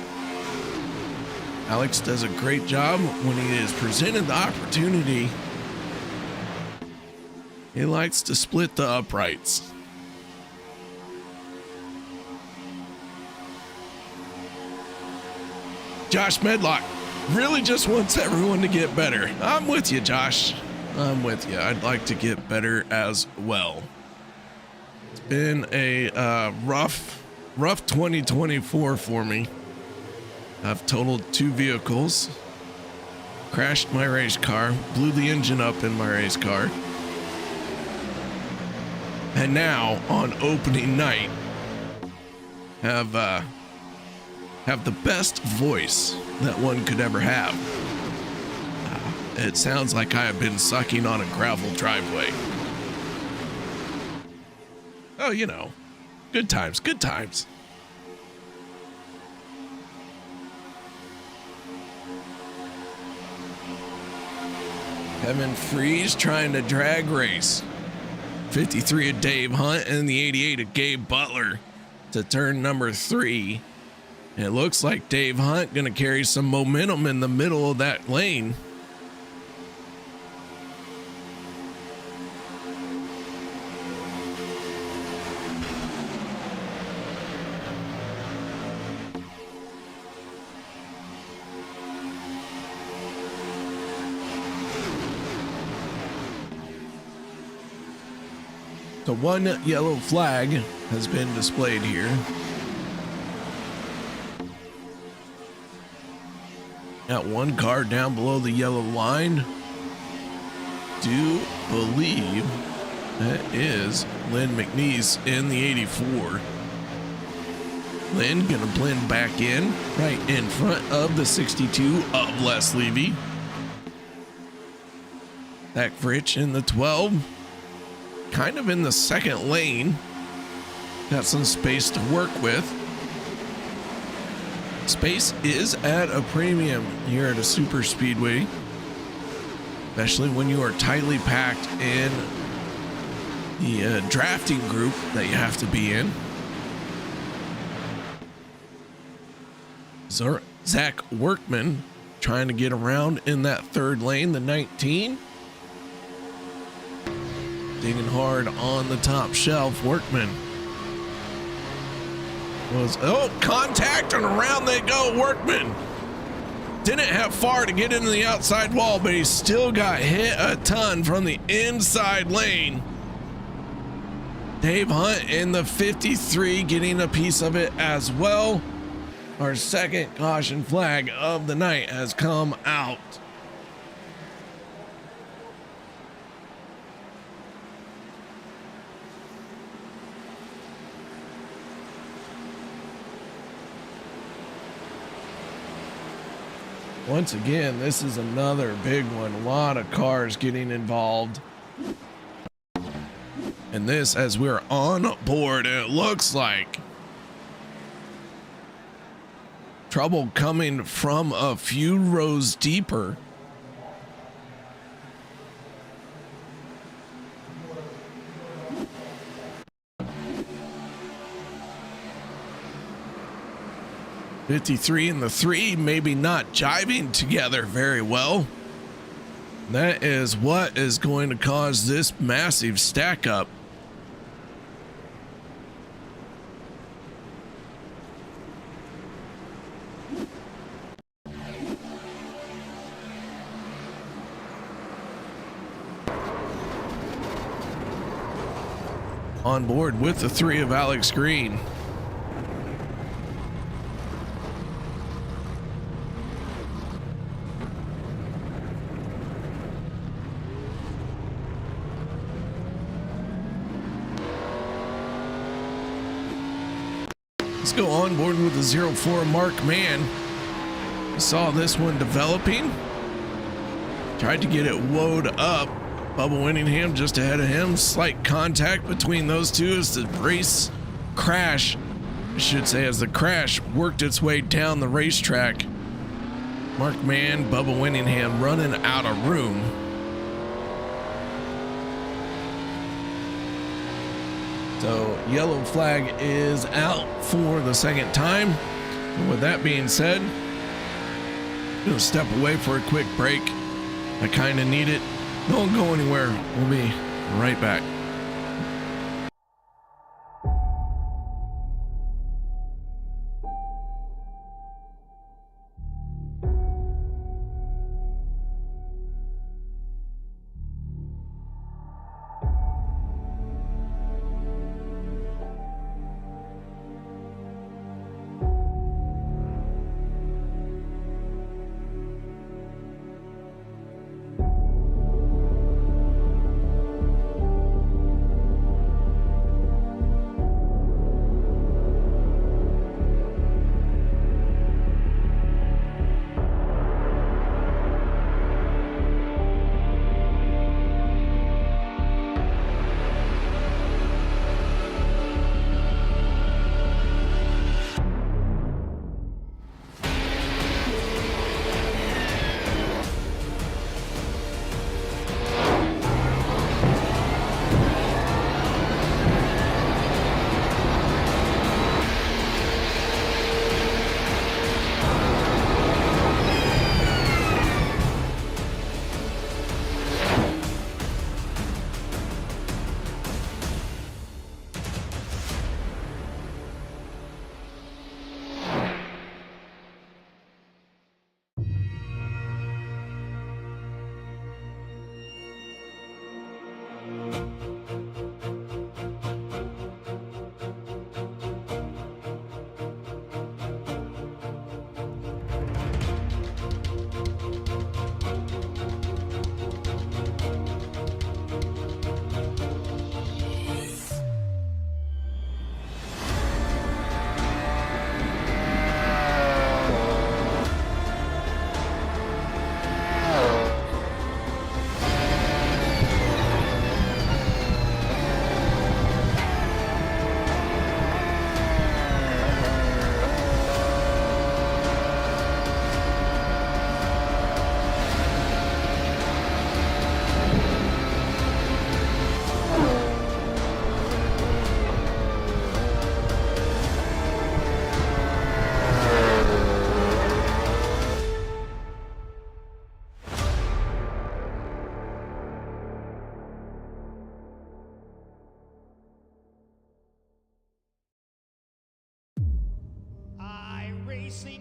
Alex does a great job when he is presented the opportunity. He likes to split the uprights. Josh Medlock really just wants everyone to get better. I'm with you, Josh. I'm with you. I'd like to get better as well. It's been a rough 2024 for me. I've totaled 2 vehicles, crashed my race car, blew the engine up in my race car, and now on opening night have the best voice that one could ever have. It sounds like I have been sucking on a gravel driveway. Oh, you know, good times, good times. Kevin Freeze trying to drag race. 53 of Dave Hunt and the 88 of Gabe Butler to turn number 3. And it looks like Dave Hunt gonna carry some momentum in the middle of that lane. So one yellow flag has been displayed here. Got one car down below the yellow line. Do believe that is Lynn McNeese in the 84. Lynn gonna blend back in right in front of the 62 of Les Levy. Zach Fritsch in the 12. Kind of in the second lane. Got some space to work with. Space is at a premium here at a super speedway, especially when you are tightly packed in the drafting group that you have to be in. So Zach Workman trying to get around in that third lane, the 19. Digging hard on the top shelf. Workman was, contact, and around they go. Workman didn't have far to get into the outside wall, but he still got hit a ton from the inside lane. Dave Hunt in the 53 getting a piece of it as well. Our second caution flag of the night has come out. Once again, this is another big one. A lot of cars getting involved. And this as we're on board, and it looks like trouble coming from a few rows deeper. '53 and the 3 maybe not jiving together very well. That is what is going to cause this massive stack up. on board with the 3 of Alex Greene. Let's go on board with the 04 Workman. Saw this one developing. Tried to get it woed up. Bubba Winningham just ahead of him. Slight contact between those two as the race crash, I should say, as the crash worked its way down the racetrack. Workman, Bubba Winningham running out of room. So yellow flag is out for the second time. And with that being said, I'm gonna step away for a quick break. I kind of need it. Don't go anywhere. We'll be right back.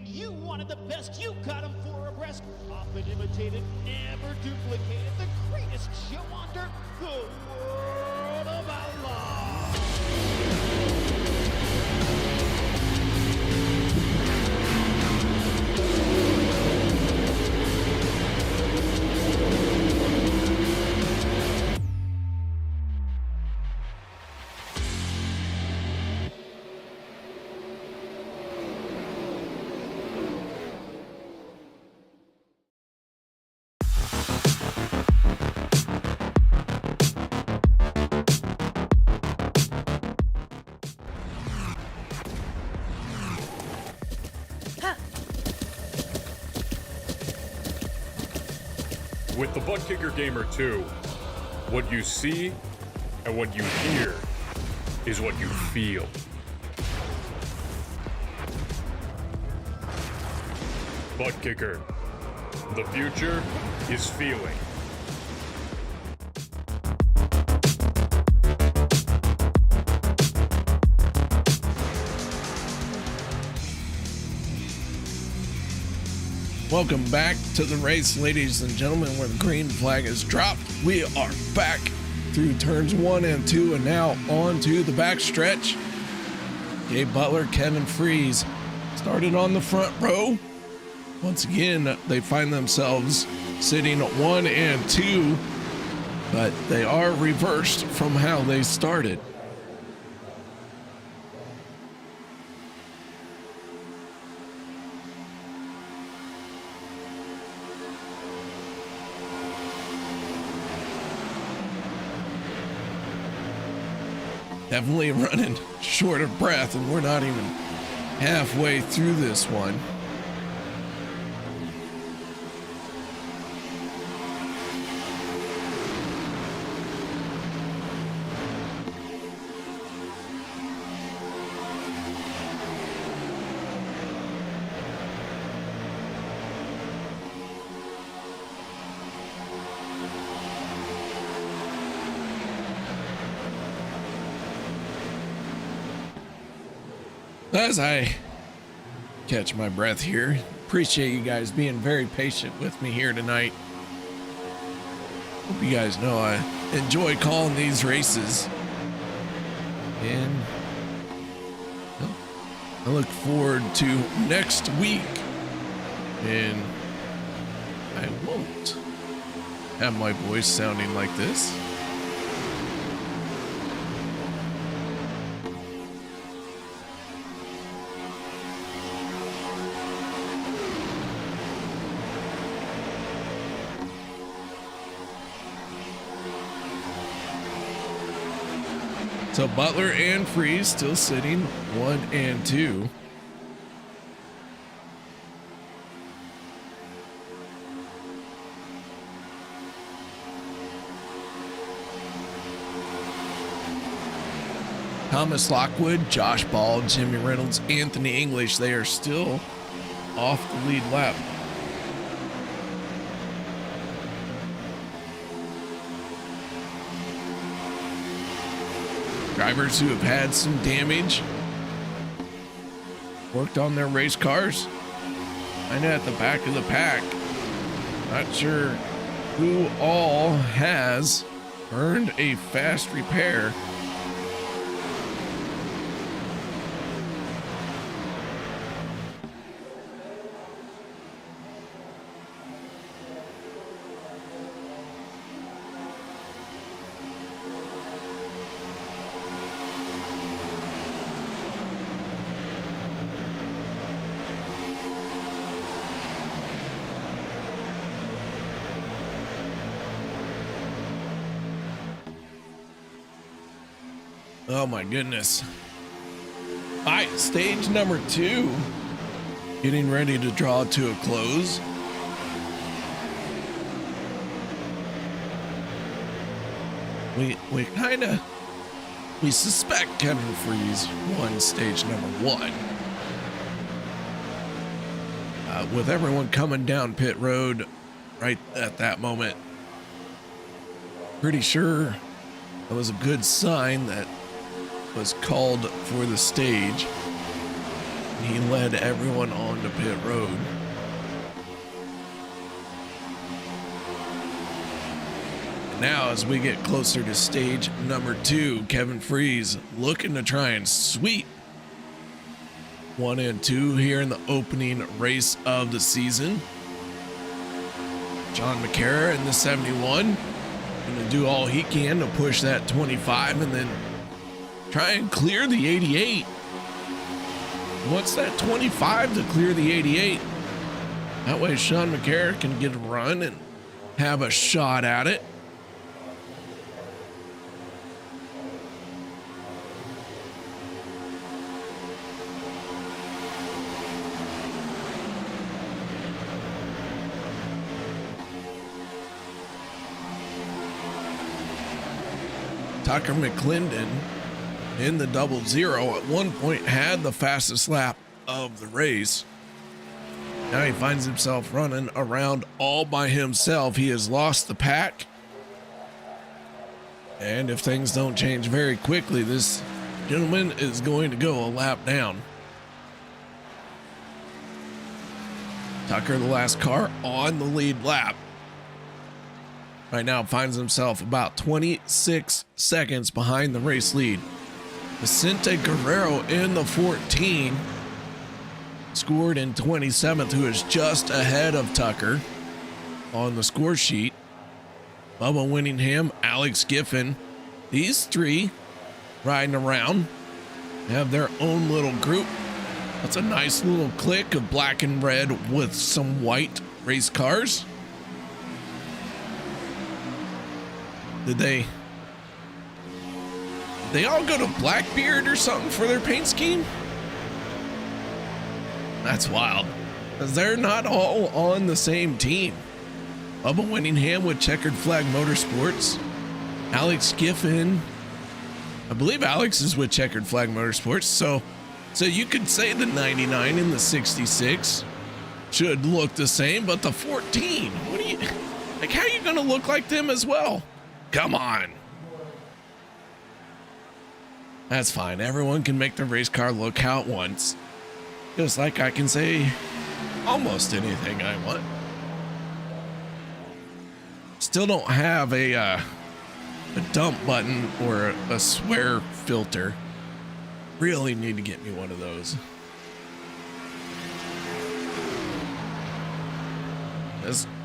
You wanted the best, you got him for a breast. Often imitated, never duplicated. The greatest show on dirt, the World of Outlaws. With the Butt Kicker Gamer 2, what you see and what you hear is what you feel. Butt Kicker. The future is feeling. Welcome back to the race, ladies and gentlemen, where the green flag is dropped. We are back through turns 1 and 2 and now on to the back stretch. Gabe Butler, Kevin Fries started on the front row. Once again, they find themselves sitting at 1 and 2, but they are reversed from how they started. Definitely running short of breath, and we're not even halfway through this one. As I catch my breath here, appreciate you guys being very patient with me here tonight. Hope you guys know I enjoy calling these races. And well, I look forward to next week. And I won't have my voice sounding like this. So Butler and Fries still sitting 1 and 2. Thomas Lockwood, Josh Ball, Jimmy Reynolds, Anthony English, they are still off the lead lap. Drivers who have had some damage, worked on their race cars, kind of at the back of the pack. Not sure who all has earned a fast repair. Oh my goodness. All right, stage number 2, getting ready to draw to a close. We suspect Kevin Fries won stage number 1. With everyone coming down pit road right at that moment, pretty sure it was a good sign that was called for the stage. He led everyone on to pit road. Now, as we get closer to stage number 2, Kevin Fries looking to try and sweep 1 and 2 here in the opening race of the season. John McCara in the 71 gonna do all he can to push that 25 and then try and clear the 88. He wants that 25 to clear the 88. That way Sean McCara can get a run and have a shot at it. Tucker McClendon in the 00 at one point had the fastest lap of the race. Now he finds himself running around all by himself. He has lost the pack. And if things don't change very quickly, this gentleman is going to go a lap down. Tucker, the last car on the lead lap. right now finds himself about 26 seconds behind the race lead. Vicente Guerrero in the 14 scored in 27th, who is just ahead of Tucker on the score sheet. Bubba Winningham, Alex Giffen, these three riding around, have their own little group. That's a nice little clique of black and red with some white race cars. Did they all go to Blackbeard or something for their paint scheme? That's wild, because they're not all on the same team. Bubba Winningham with Checkered Flag Motorsports. Alex Giffen, I believe Alex is with Checkered Flag Motorsports, so you could say the 99 and the 66 should look the same, but the 14, what do you, like, how are you gonna look like them as well? Come on. That's fine. Everyone can make their race car look how it wants. Just like I can say almost anything I want. Still don't have a dump button or a swear filter. Really need to get me one of those.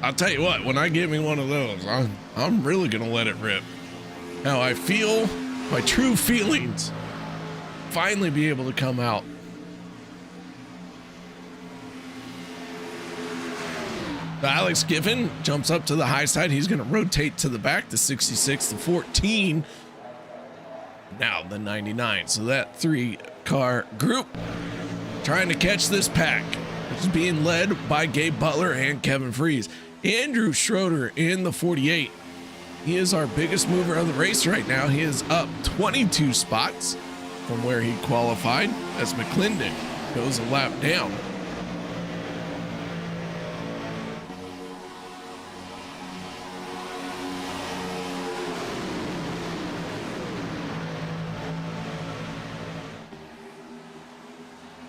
I'll tell you what, when I get me one of those, I'm really gonna let it rip. How I feel, my true feelings, finally be able to come out. Alex Giffen jumps up to the high side. He's going to rotate to the back, the 66, the 14, now the 99. So that 3-car group trying to catch this pack, which is being led by Gabe Butler and Kevin Freeze. Andrew Schroeder in the 48. He is our biggest mover of the race right now. He is up 22 spots from where he qualified as McClendon goes a lap down.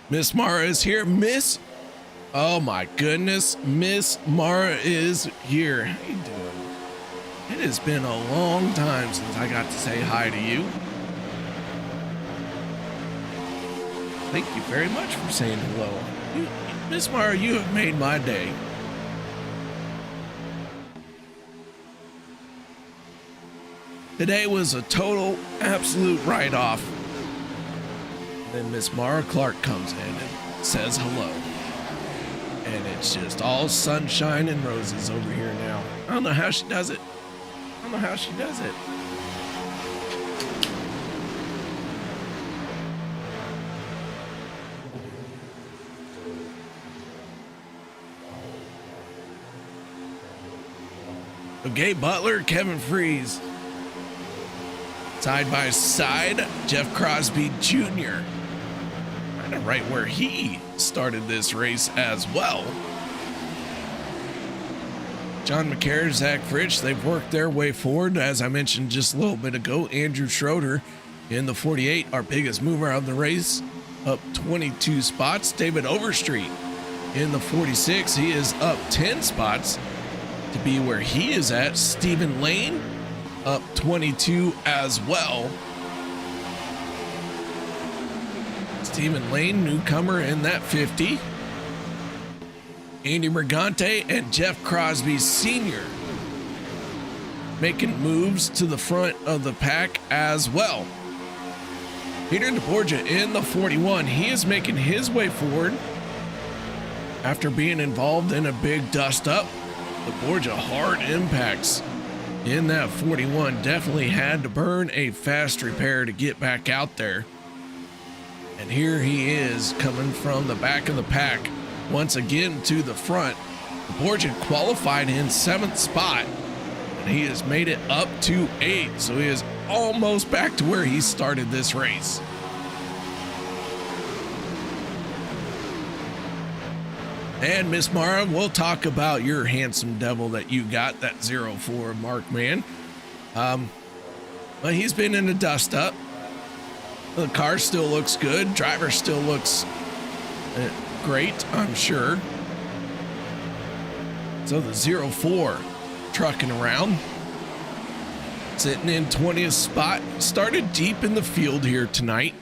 Miss Mara is here. Oh my goodness, Miss Mara is here. How you doing? It has been a long time since I got to say hi to you. Thank you very much for saying hello. Miss Mara, you have made my day. Today was a total, absolute write-off. Then Miss Mara Clark comes in and says hello. And it's just all sunshine and roses over here now. I don't know how she does it. Gabe Butler, Kevin Freeze. Side by side, Jeff Crosby Jr. Kind of right where he started this race as well. John McCare, Zach Fritsch, they've worked their way forward. As I mentioned just a little bit ago, Andrew Schroeder in the 48, our biggest mover of the race, up 22 spots. David Overstreet in the 46, he is up 10 spots to be where he is at. Stephen Lane up 22 as well. Stephen Lane, newcomer in that 50. Andy Mergante and Jeff Crosby Sr. making moves to the front of the pack as well. Peter DeBorgia in the 41. He is making his way forward after being involved in a big dust-up. DeBorgia hard impacts in that 41. Definitely had to burn a fast repair to get back out there. And here he is coming from the back of the pack once again to the front. DeBorgia qualified in 7th spot, and he has made it up to 8th. So he is almost back to where he started this race. And Miss Mara, we'll talk about your handsome devil that you got, that 04 Markman. But he's been in a dust up. The car still looks good. Driver still looks great, I'm sure. So the 04 trucking around. sitting in 20th spot. Started deep in the field here tonight.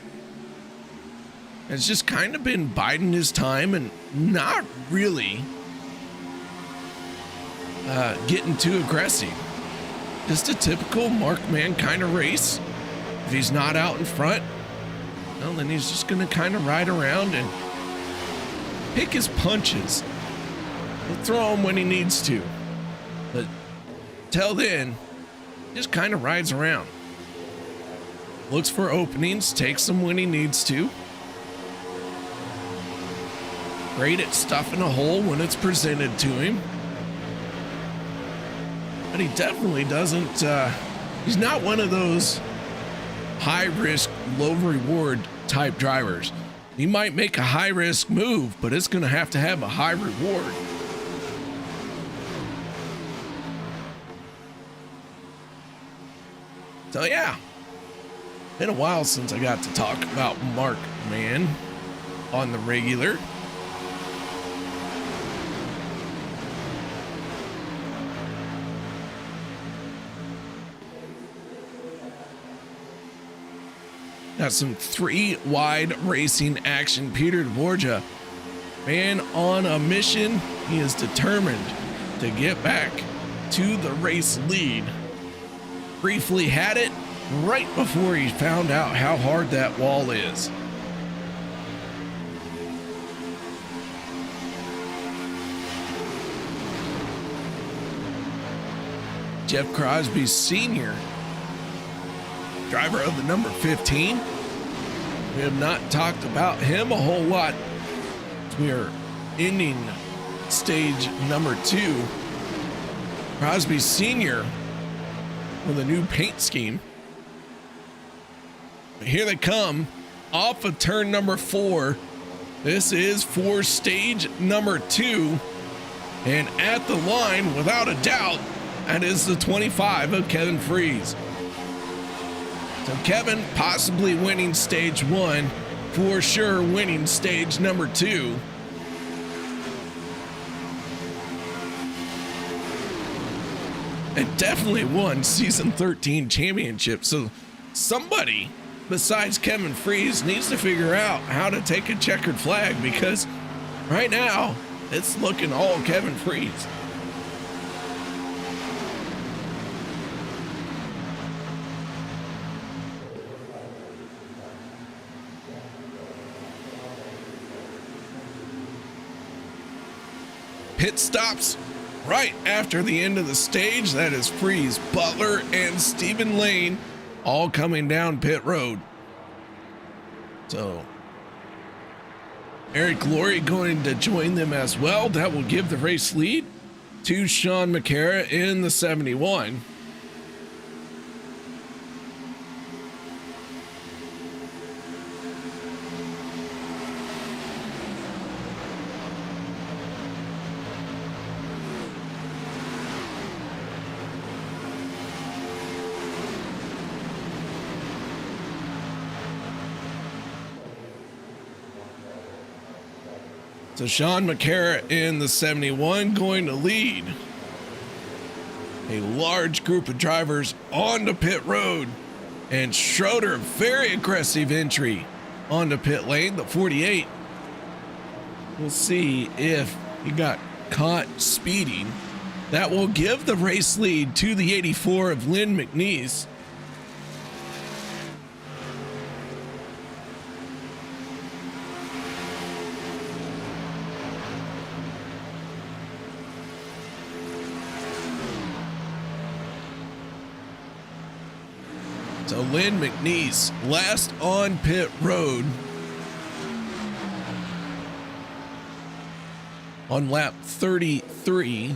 Has just kind of been biding his time and not really getting too aggressive. Just a typical Workman kind of race. If he's not out in front, well, then he's just going to kind of ride around and pick his punches. He'll throw them when he needs to. But till then, just kind of rides around. Looks for openings, takes them when he needs to. Great at stuffing a hole when it's presented to him. But he definitely doesn't, he's not one of those high risk, low reward type drivers. He might make a high risk move, but it's going to have a high reward. So yeah, been a while since I got to talk about Workman on the regular. Got some 3 wide racing action. Peter Dvorak, man on a mission. He is determined to get back to the race lead. Briefly had it right before he found out how hard that wall is. Jeff Crosby Sr., driver of the number 15. We have not talked about him a whole lot. We are ending stage number 2. Crosby Sr. with a new paint scheme. Here they come off of turn number 4. This is for stage number 2. And at the line, without a doubt, that is the 25 of Kevin Fritsch. So Kevin possibly winning stage 1, for sure winning stage number 2. And definitely won season 13 championship. So somebody besides Kevin Fritsch needs to figure out how to take a checkered flag, because right now it's looking all Kevin Fritsch. Pit stops right after the end of the stage. That is Fritsch, Butler, and Stephen Lane all coming down pit road. So Eric Laurie going to join them as well. That will give the race lead to Sean McCara in the 71. So Sean McCara in the 71 going to lead a large group of drivers onto pit road, and Schroeder, very aggressive entry onto pit lane, the 48. We'll see if he got caught speeding. That will give the race lead to the 84 of Lynn McNeese. So Lynn McNeese last on pit road on lap 33.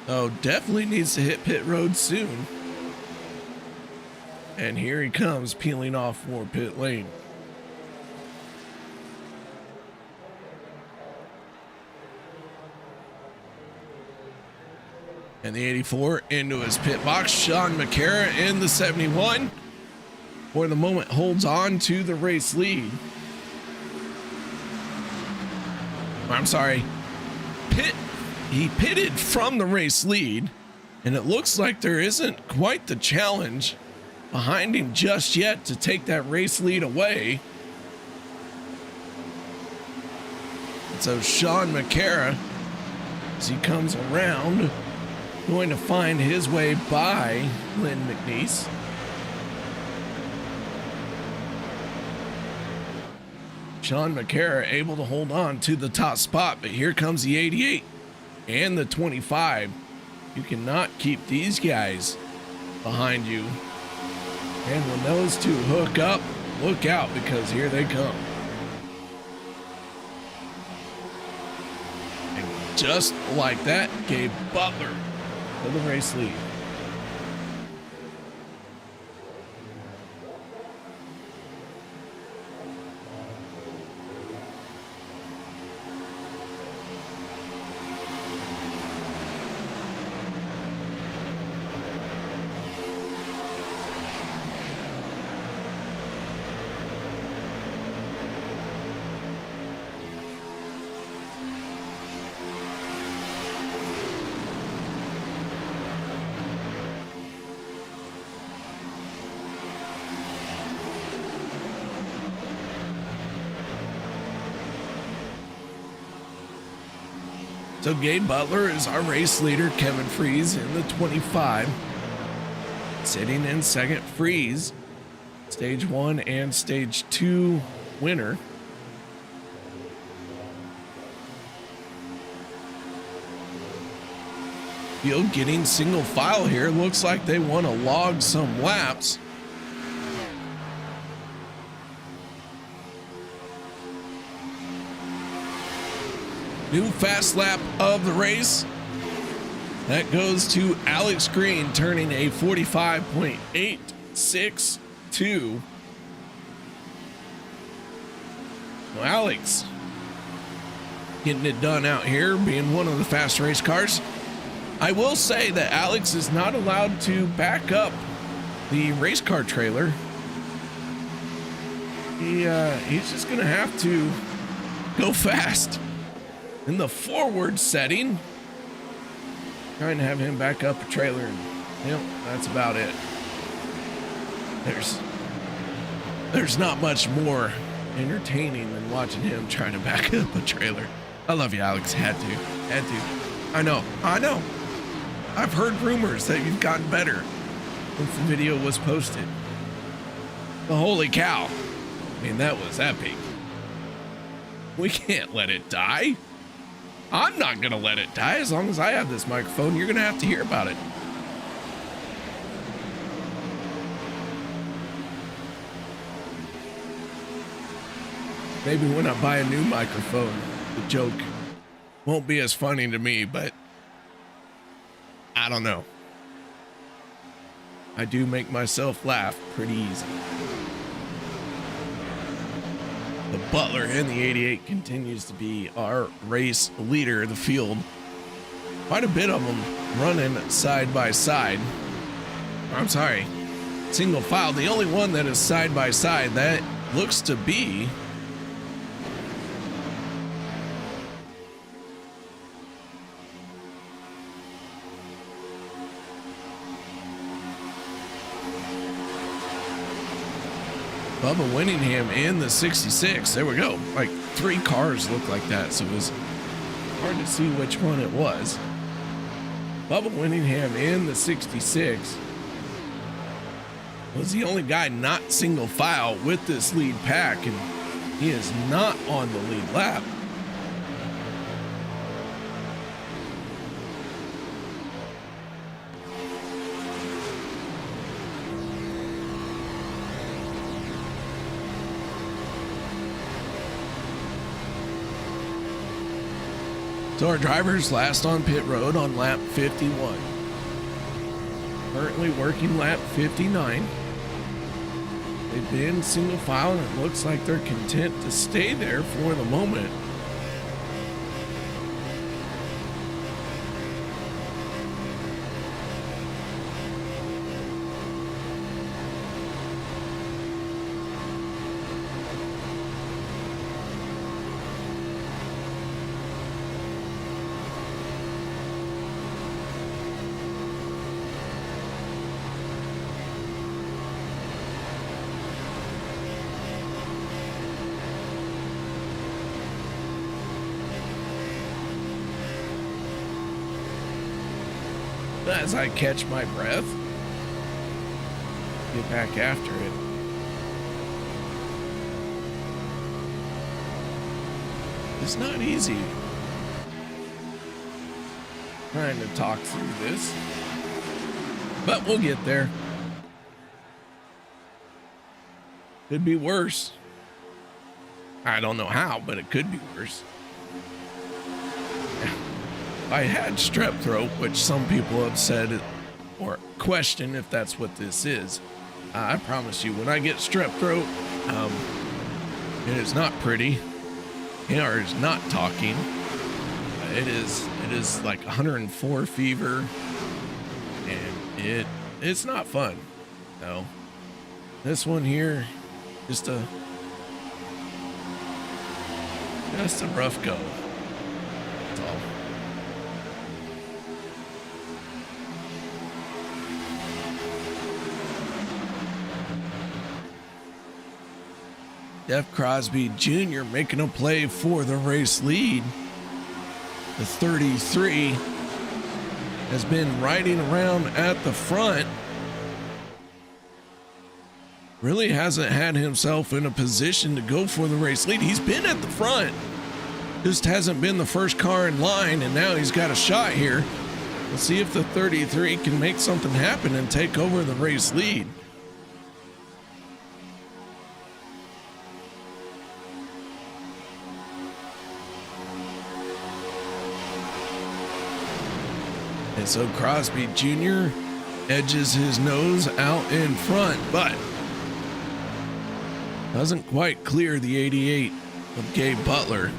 Oh, definitely needs to hit pit road soon. And here he comes peeling off for pit lane. And the 84 into his pit box. Sean McCara in the 71 for the moment holds on to the race lead. I'm sorry. He pitted from the race lead And it looks like there isn't quite the challenge behind him just yet to take that race lead away. And so Sean McCara, as he comes around, going to find his way by Lynn McNeese. Sean McCara able to hold on to the top spot, but here comes the 88 and the 25. You cannot keep these guys behind you. And when those two hook up, look out, because here they come. And just like that, Gabe Butler for the race lead. So Gabe Butler is our race leader. Kevin Freeze in the 25. Sitting in second, Freeze, stage 1 and stage 2 winner. Field getting single file here. Looks like they want to log some laps. New fast lap of the race. That goes to Alex Greene, turning a 45.862. Well, Alex getting it done out here, being one of the fast race cars. I will say that Alex is not allowed to back up the race car trailer. He's just gonna have to go fast. In the forward setting, trying to have him back up a trailer, and that's about it. There's not much more entertaining than watching him trying to back up a trailer. I love you, Alex. Had to. I know. I've heard rumors that you've gotten better since the video was posted. But holy cow, I mean, that was epic. We can't let it die. I'm not gonna let it die. As long as I have this microphone, you're gonna have to hear about it. Maybe when I buy a new microphone, the joke won't be as funny to me, but I don't know. I do make myself laugh pretty easy. The Butler in the 88 continues to be our race leader of the field. Quite a bit of them running side by side. I'm sorry, single file. The only one that is side by side, that looks to be Bubba Winningham in the 66. There we go. Like 3 cars look like that, so it was hard to see which one it was. Bubba Winningham in the 66 was the only guy not single file with this lead pack, and he is not on the lead lap. So our drivers last on pit road on lap 51. Currently working lap 59. They've been single file, and it looks like they're content to stay there for the moment. as I catch my breath, get back after it. It's not easy trying to talk through this, but we'll get there. Could be worse. I don't know how, but it could be worse. I had strep throat, which some people have said or question if that's what this is. I promise you, when I get strep throat, it is not pretty. AR is not talking. It is like 104 fever, and it's not fun. No, this one here, just a rough go. That's all. Jeff Crosby Jr. making a play for the race lead. The 33 has been riding around at the front. Really hasn't had himself in a position to go for the race lead. He's been at the front, just hasn't been the first car in line, and now he's got a shot here. Let's see if the 33 can make something happen and take over the race lead. And so Crosby Jr. edges his nose out in front, but doesn't quite clear the 88 of Gabe Butler.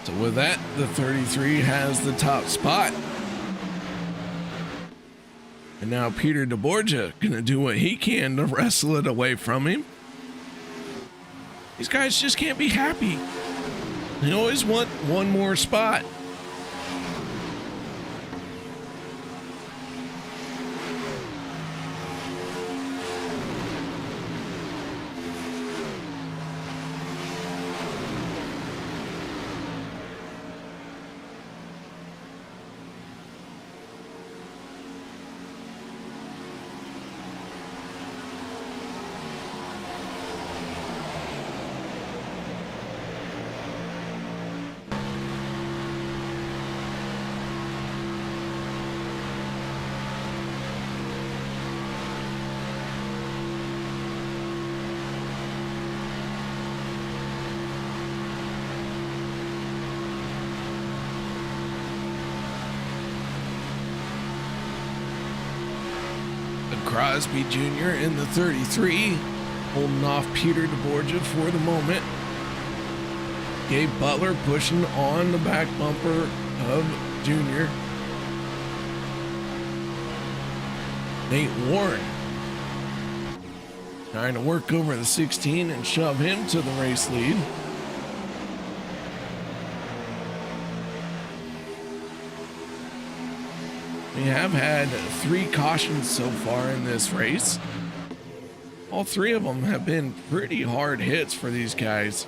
So with that, the 33 has the top spot. And now Peter DeBorgia gonna do what he can to wrestle it away from him. These guys just can't be happy. They always want one more spot. Crosby Jr. in the 33, holding off Peter DeBorgia for the moment. Gabe Butler pushing on the back bumper of Jr. Nate Warren trying to work over the 16 and shove him to the race lead. We have had 3 cautions so far in this race. All 3 of them have been pretty hard hits for these guys.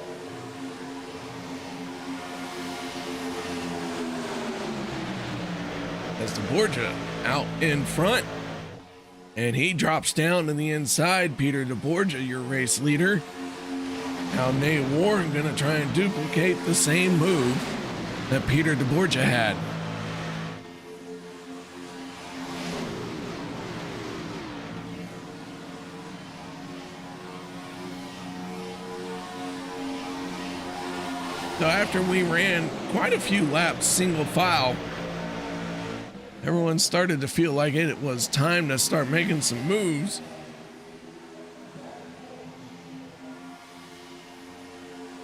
As DeBorgia out in front, and he drops down to the inside. Peter DeBorgia, your race leader. Now Nate Warren gonna try and duplicate the same move that Peter DeBorgia had. So after we ran quite a few laps single file, everyone started to feel like it was time to start making some moves.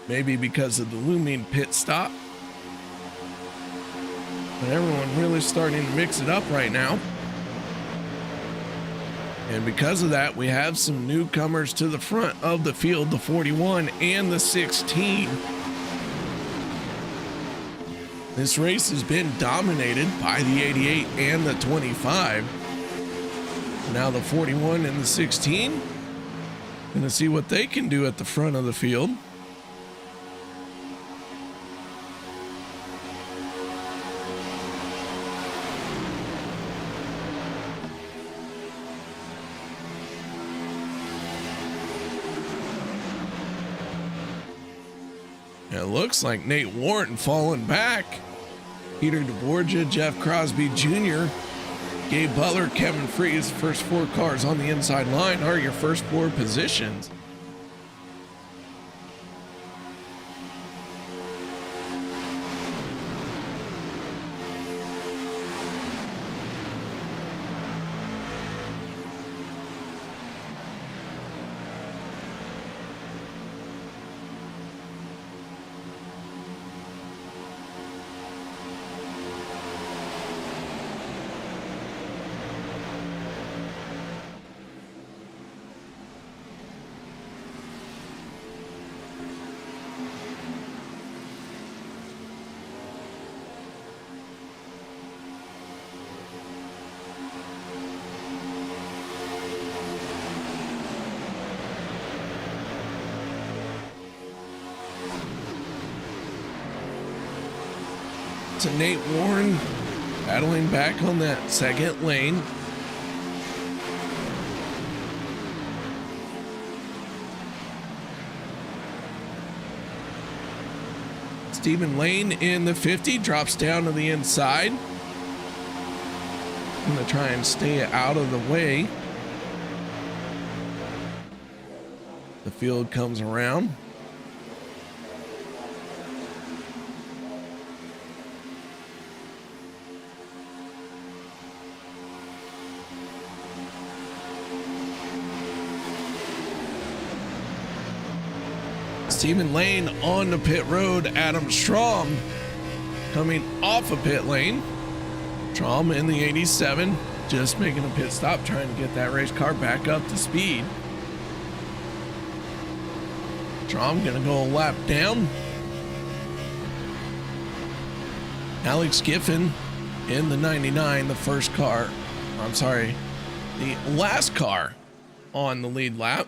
maybe because of the looming pit stop. But everyone really starting to mix it up right now. And because of that, we have some newcomers to the front of the field, the 41 and the 16. This race has been dominated by the 88 and the 25. Now the 41 and the 16. Gonna see what they can do at the front of the field. It looks like Nate Warren falling back. Peter DeBorgia, Jeff Crosby Jr., Gabe Butler, Kevin Fritsch, first 4 cars on the inside line are your first 4 positions. To Nate Warren battling back on that second lane. Stephen Lane in the 50 drops down to the inside. I'm gonna try and stay out of the way. The field comes around. Stephen Lane on the pit road. Adam Strom coming off a pit lane. Strom in the 87, just making a pit stop, trying to get that race car back up to speed. Strom gonna go a lap down. Alex Giffen in the 99, the first car. I'm sorry, the last car on the lead lap.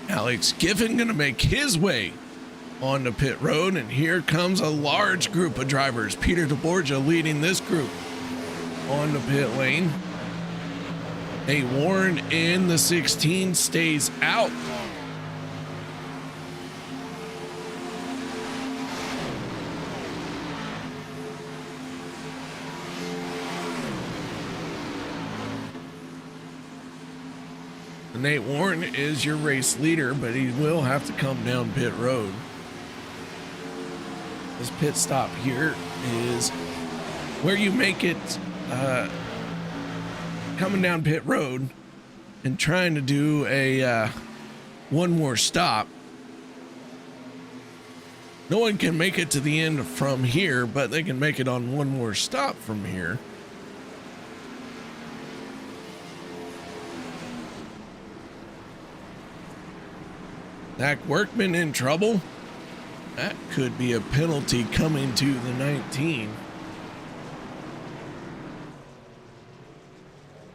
Alex Giffen gonna make his way on the pit road, and here comes a large group of drivers. Peter DeBorgia leading this group on the pit lane. Nate Warren in the 16 stays out. Nate Warren is your race leader, but he will have to come down pit road. This pit stop here is where you make it coming down pit road and trying to do a one more stop. No one can make it to the end from here, but they can make it on one more stop from here. Zach Workman in trouble. That could be a penalty coming to the 19.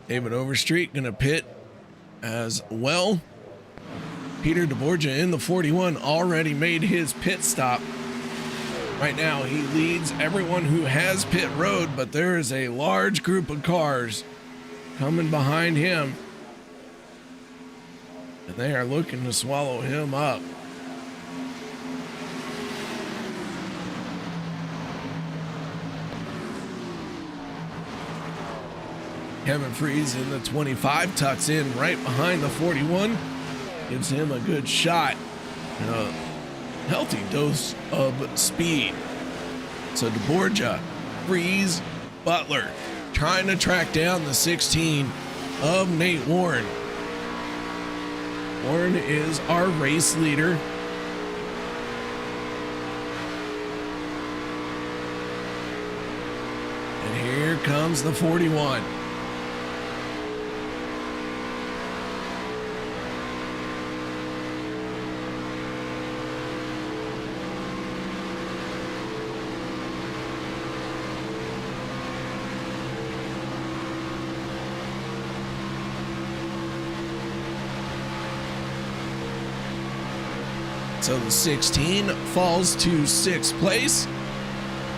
David Overstreet gonna pit as well. Peter DeBorgia in the 41 already made his pit stop. Right now he leads everyone who has pit road, but there is a large group of cars coming behind him, and they are looking to swallow him up. Kevin Fritsch in the 25 tucks in right behind the 41, gives him a good shot and a healthy dose of speed. So DeBorgia, Fritsch, Butler, trying to track down the 16 of Nate Warren. Warren is our race leader. And here comes the 41. So the 16 falls to 6th place.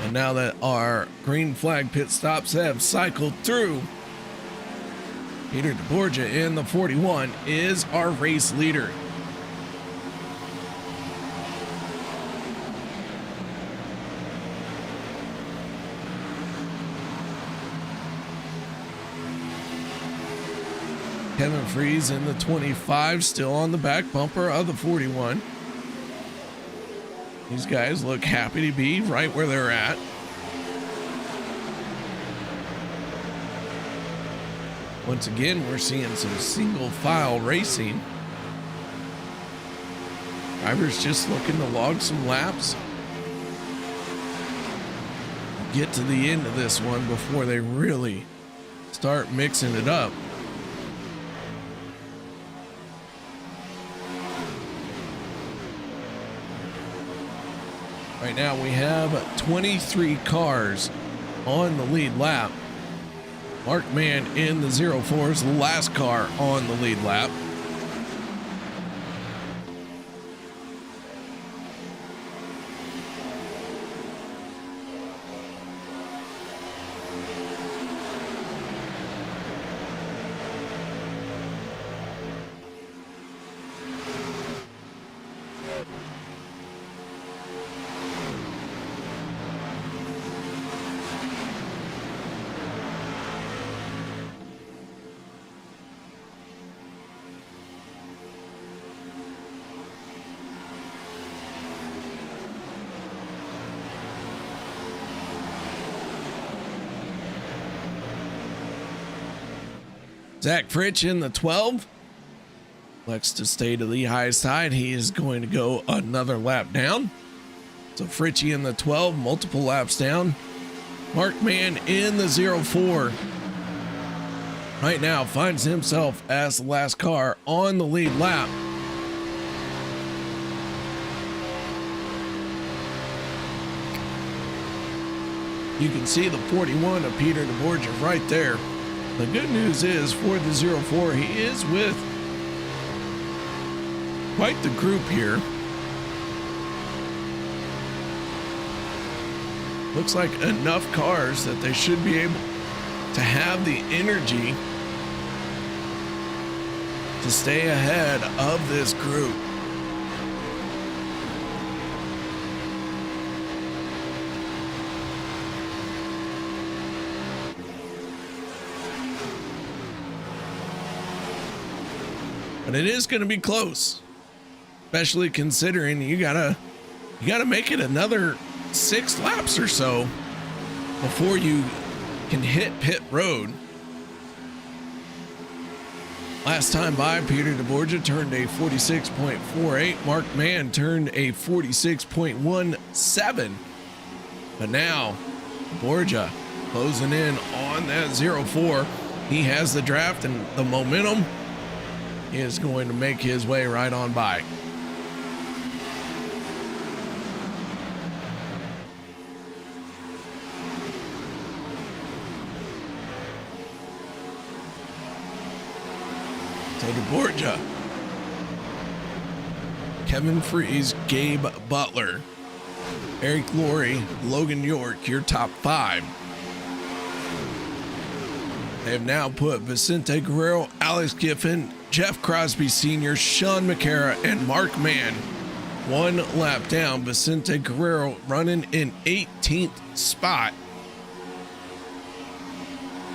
And now that our green flag pit stops have cycled through, Peter DeBorgia in the 41 is our race leader. Kevin Freeze in the 25, still on the back bumper of the 41. These guys look happy to be right where they're at. Once again, we're seeing some single file racing. Drivers just looking to log some laps. Get to the end of this one before they really start mixing it up. Right now we have 23 cars on the lead lap. Mark Mann in the 04 is the last car on the lead lap. Zach Fritsch in the 12. Elects to stay to the high side. He is going to go another lap down. So Fritchie in the 12, multiple laps down. Mark Mann in the 04. Right now finds himself as the last car on the lead lap. You can see the 41 of Peter DeBorgia right there. The good news is for the 04, he is with quite the group here. Looks like enough cars that they should be able to have the energy to stay ahead of this group. But it is going to be close, especially considering you gotta make it another 6 laps or so before you can hit pit road. Last time by, Peter DeBorgia turned a 46.48. Mark Mann turned a 46.17. But now DeBorgia closing in on that 04. He has the draft and the momentum. He is going to make his way right on by. So DeBorgia, Kevin Freeze, Gabe Butler, Eric Laurie, Logan York, your top 5. They have now put Vicente Guerrero, Alex Giffen, Jeff Crosby Sr., Sean McCara, and Mark Mann 1 lap down. Vicente Guerrero running in 18th spot.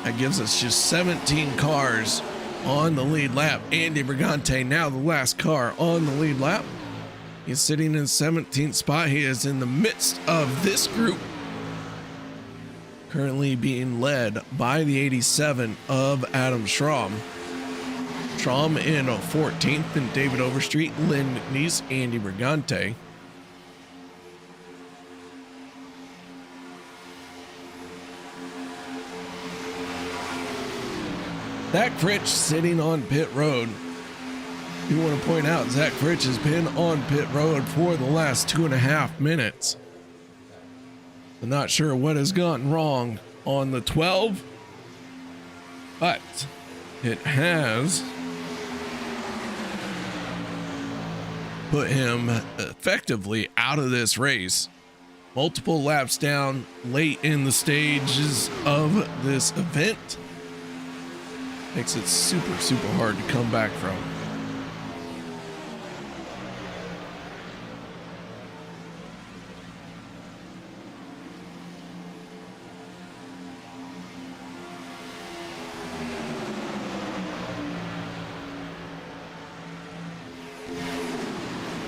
That gives us just 17 cars on the lead lap. Andy Brigante, now the last car on the lead lap. He's sitting in 17th spot. He is in the midst of this group. currently being led by the 87 of Adam Schramm. Schramm in 14th, and David Overstreet, Lynn Nice, Andy Brigante. Zach Fritsch sitting on pit road. You want to point out Zach Fritsch has been on pit road for the last 2.5 minutes. I'm not sure what has gone wrong on the 12, but it has put him effectively out of this race. Multiple laps down late in the stages of this event. Makes it super, super hard to come back from.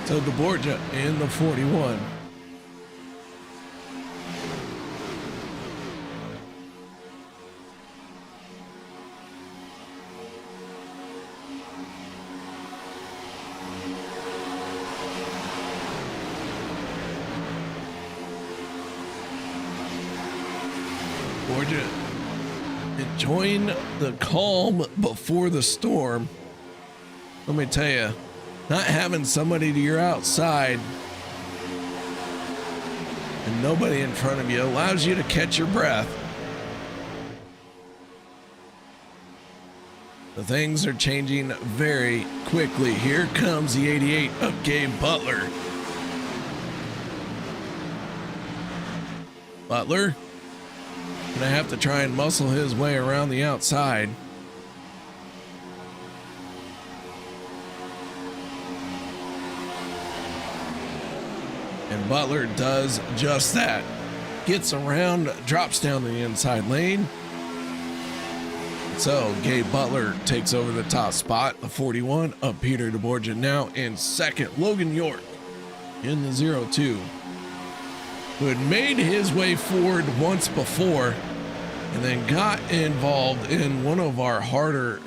So DeBorgia in the 41. Borgia enjoying the calm before the storm. Let me tell you, not having somebody to your outside and nobody in front of you allows you to catch your breath. The things are changing very quickly. Here comes the 88 of Gabe Butler. Butler gonna have to try and muscle his way around the outside. And Butler does just that. Gets around, drops down the inside lane. So Gabe Butler takes over the top spot. The 41 of Peter DeBorgia now in second. Logan York in the 02, who had made his way forward once before and then got involved in one of our harder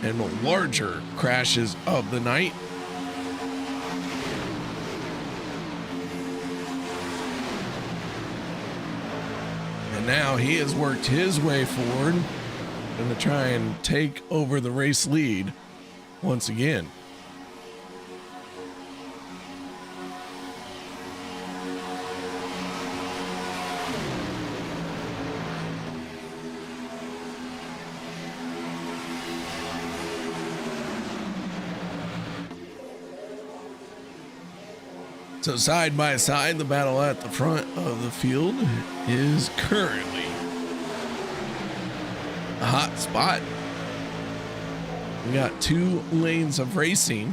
and larger crashes of the night. And now he has worked his way forward, going to try and take over the race lead once again. So side by side, the battle at the front of the field is currently a hot spot. We got 2 lanes of racing.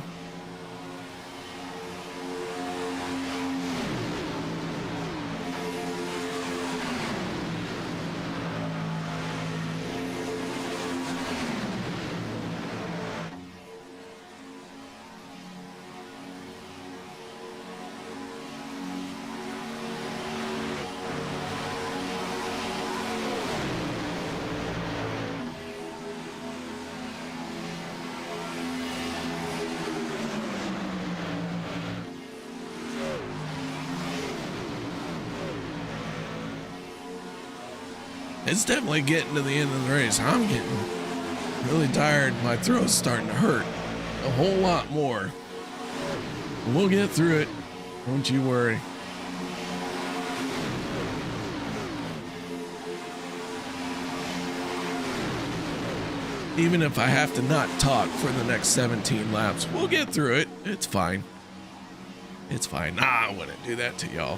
It's definitely getting to the end of the race. I'm getting really tired. My throat's starting to hurt a whole lot more. We'll get through it. Don't you worry. Even if I have to not talk for the next 17 laps, we'll get through it. It's fine. It's fine. Nah, I wouldn't do that to y'all.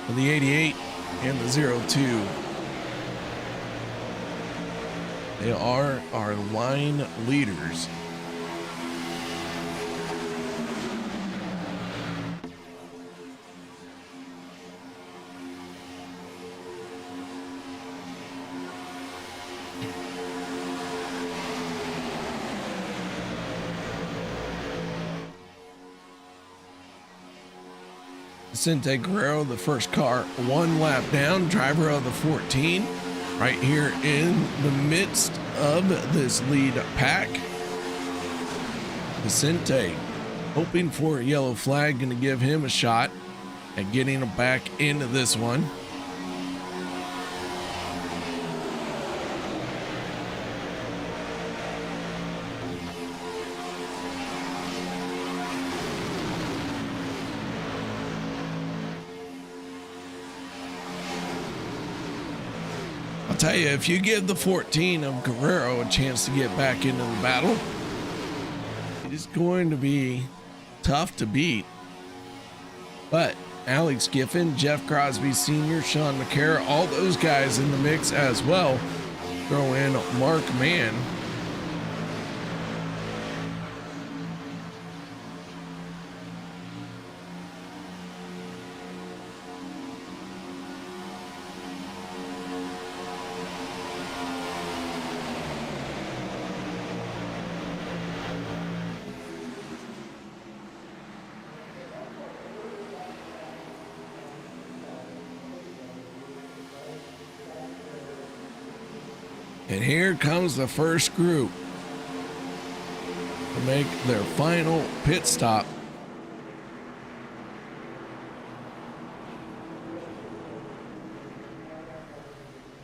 For the 88 and the 02, they are our line leaders. Vicente Guerrero, the first car, 1 lap down, driver of the 14, right here in the midst of this lead pack. Vicente hoping for a yellow flag, going to give him a shot at getting him back into this one. I'll tell you, if you give the 14 of Guerrero a chance to get back into the battle, it is going to be tough to beat. But Alex Giffen, Jeff Crosby Sr., Sean McCarra, all those guys in the mix as well. Throw in Mark Mann. And here comes the first group to make their final pit stop.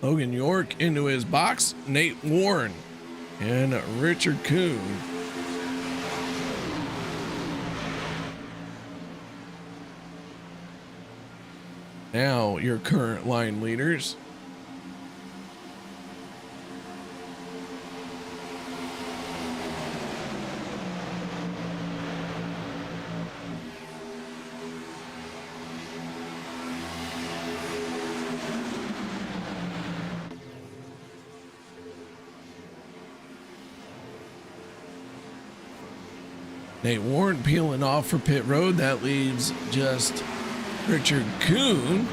Logan York into his box, Nate Warren and Richard Kuhn. Now your current line leaders. Nate Warren peeling off for pit road. That leaves just Richard Kuhn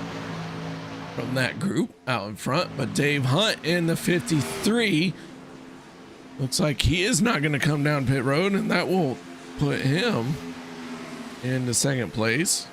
from that group out in front. But Dave Hunt in the 53 looks like he is not going to come down pit road, and that will put him into second place.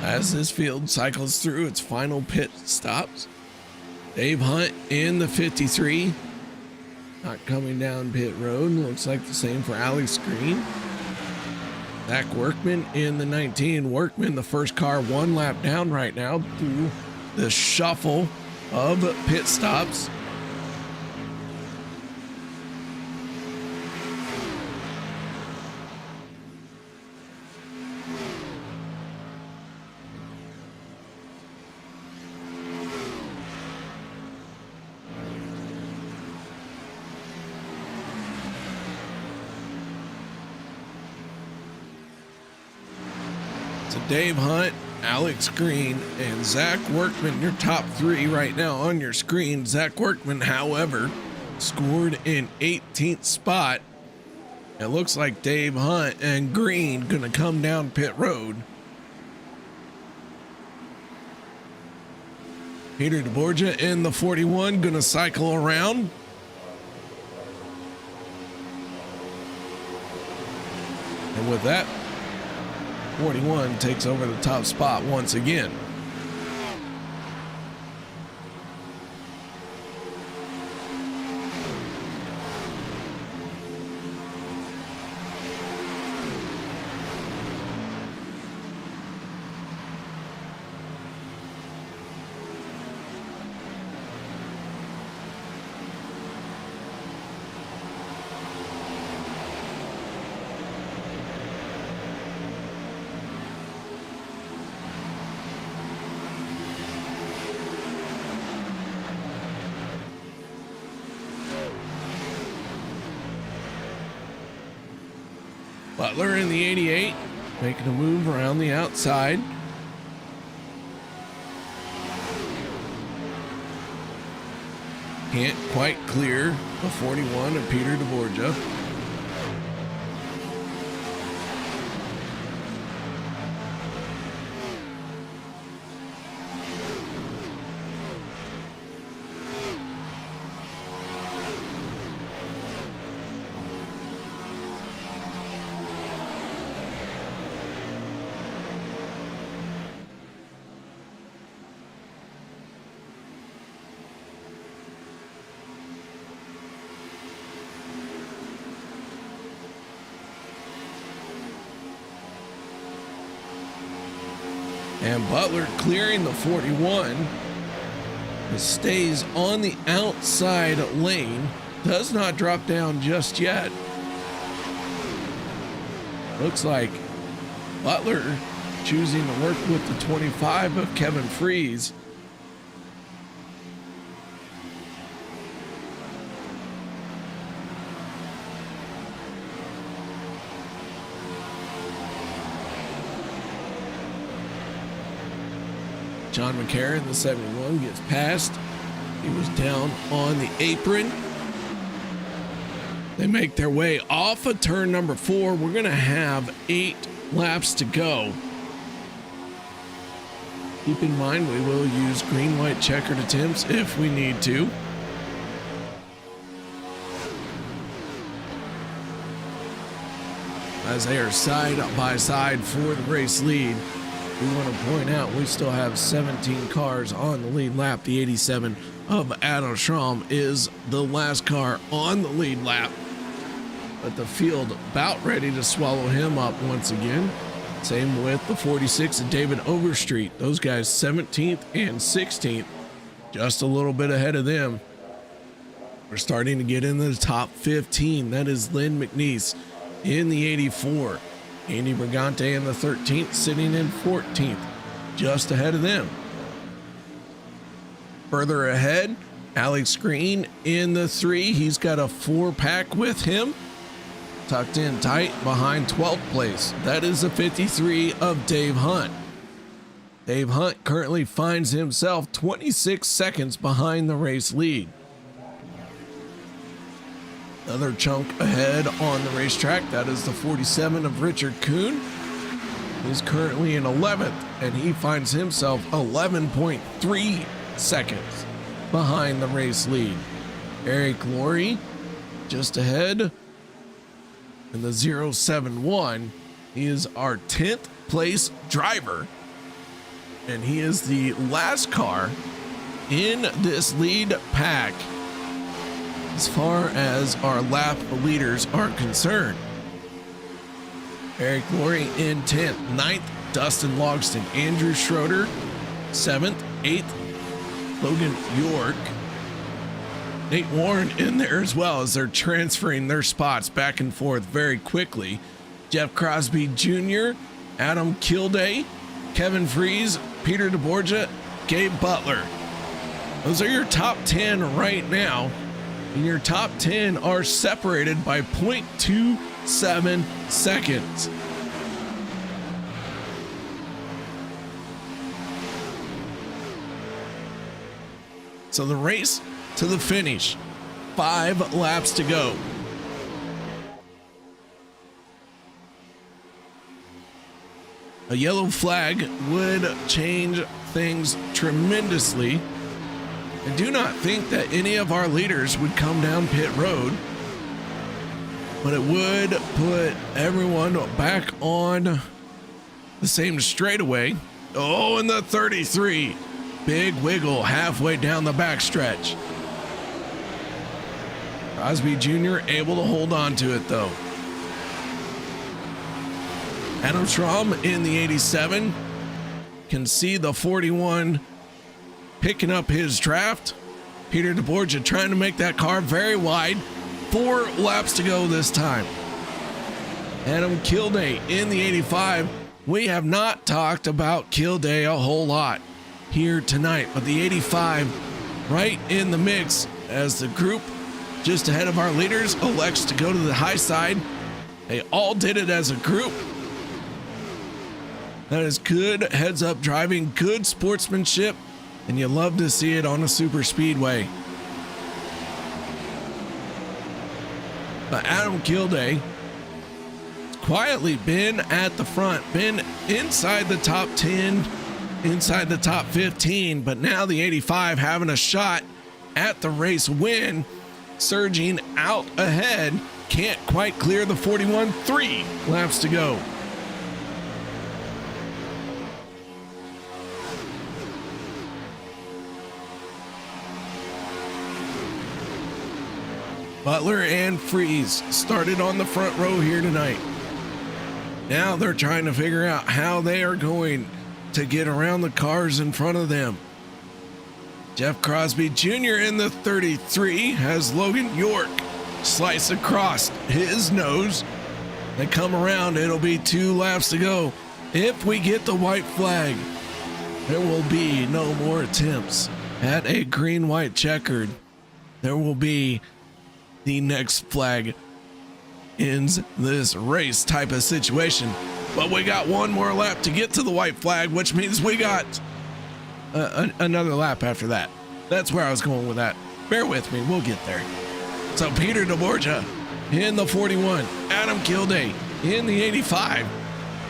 As this field cycles through its final pit stops, Dave Hunt in the 53, not coming down pit road. Looks like the same for Alex Greene. Zach Workman in the 19. Workman, the first car, 1 lap down right now through the shuffle of pit stops. Dave Hunt, Alex Greene, and Zach Workman, your top 3 right now on your screen. Zach Workman, however, scored in 18th spot. It looks like Dave Hunt and Greene gonna come down pit road. Peter DeBorgia in the 41, gonna cycle around. And with that, 41 takes over the top spot once again. Butler in the 88, making a move around the outside. Can't quite clear the 41 of Peter DeBorgia. And Butler clearing the 41. It stays on the outside lane. Does not drop down just yet. Looks like Butler choosing to work with the 25 of Kevin Freeze. John McCarron, the 71, gets past. He was down on the apron. They make their way off of turn number 4. We're going to have 8 laps to go. Keep in mind, we will use green-white checkered attempts if we need to. As they are side by side for the race lead. We want to point out we still have 17 cars on the lead lap. The 87 of Adam Schramm is the last car on the lead lap. But the field about ready to swallow him up once again. Same with the 46 of David Overstreet. Those guys 17th and 16th. Just a little bit ahead of them. We're starting to get into the top 15. That is Lynn McNeese in the 84. Andy Brigante in the 13th, sitting in 14th, just ahead of them. Further ahead, Alex Greene in the 3. He's got a 4-pack with him, tucked in tight behind 12th place. That is the 53 of Dave Hunt. Dave Hunt currently finds himself 26 seconds behind the race lead. Another chunk ahead on the racetrack. That is the 47 of Richard Kuhn. He's currently in 11th, and he finds himself 11.3 seconds behind the race lead. Eric Laurie just ahead in the 071. He is our 10th place driver, and he is the last car in this lead pack as far as our lap leaders are concerned. Eric Laurie in 10th, 9th, Dustin Logston, Andrew Schroeder, 7th, 8th, Logan York, Nate Warren in there as well as they're transferring their spots back and forth very quickly. Jeff Crosby Jr., Adam Kilday, Kevin Freeze, Peter DeBorgia, Gabe Butler. Those are your top 10 right now. And your top 10 are separated by 0.27 seconds. So the race to the finish, 5 laps to go. A yellow flag would change things tremendously. I do not think that any of our leaders would come down pit road, but it would put everyone back on the same straightaway. Oh, and the 33. Big wiggle halfway down the backstretch. Crosby Jr. able to hold on to it though. Adam Schramm in the 87 can see the 41 picking up his draft. Peter DeBorgia trying to make that car very wide. 4 laps to go this time. Adam Kilday in the 85. We have not talked about Kilday a whole lot here tonight, but the 85 right in the mix as the group just ahead of our leaders elects to go to the high side They all did it as a group. That is good heads up driving, good sportsmanship, and you love to see it on a super speedway. But Adam Gilday quietly been at the front, been inside the top 10, inside the top 15, but now the 85 having a shot at the race win, surging out ahead, can't quite clear the 41, 3 laps to go. Butler and Freeze started on the front row here tonight. Now they're trying to figure out how they are going to get around the cars in front of them. Jeff Crosby Jr. in the 33 has Logan York slice across his nose. They come around, it'll be 2 laps to go. If we get the white flag, there will be no more attempts at a green-white checkered. There will be the next flag ends this race type of situation. But we got one more lap to get to the white flag, which means we got another lap after that. That's where I was going with that. Bear with me, we'll get there. So Peter DeBorgia in the 41, Adam Gilday in the 85.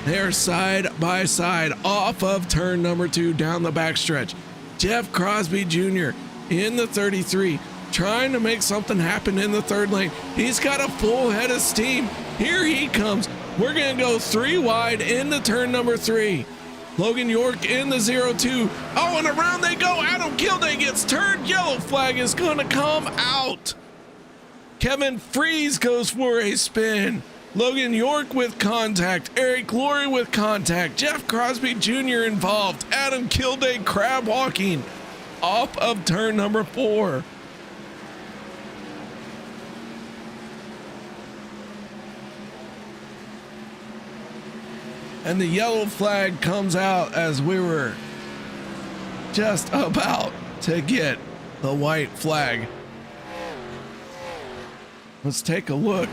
They're side by side off of turn number 2 down the backstretch. Jeff Crosby Jr. in the 33, trying to make something happen in the 3rd lane. He's got a full head of steam. Here he comes. We're going to go 3 wide into turn number 3. Logan York in the 0-2. Oh, and around they go. Adam Gilday gets turned. Yellow flag is going to come out. Kevin Freeze goes for a spin. Logan York with contact. Eric Laurie with contact. Jeff Crosby Jr. involved. Adam Gilday crab walking off of turn number 4. And the yellow flag comes out as we were just about to get the white flag. Let's take a look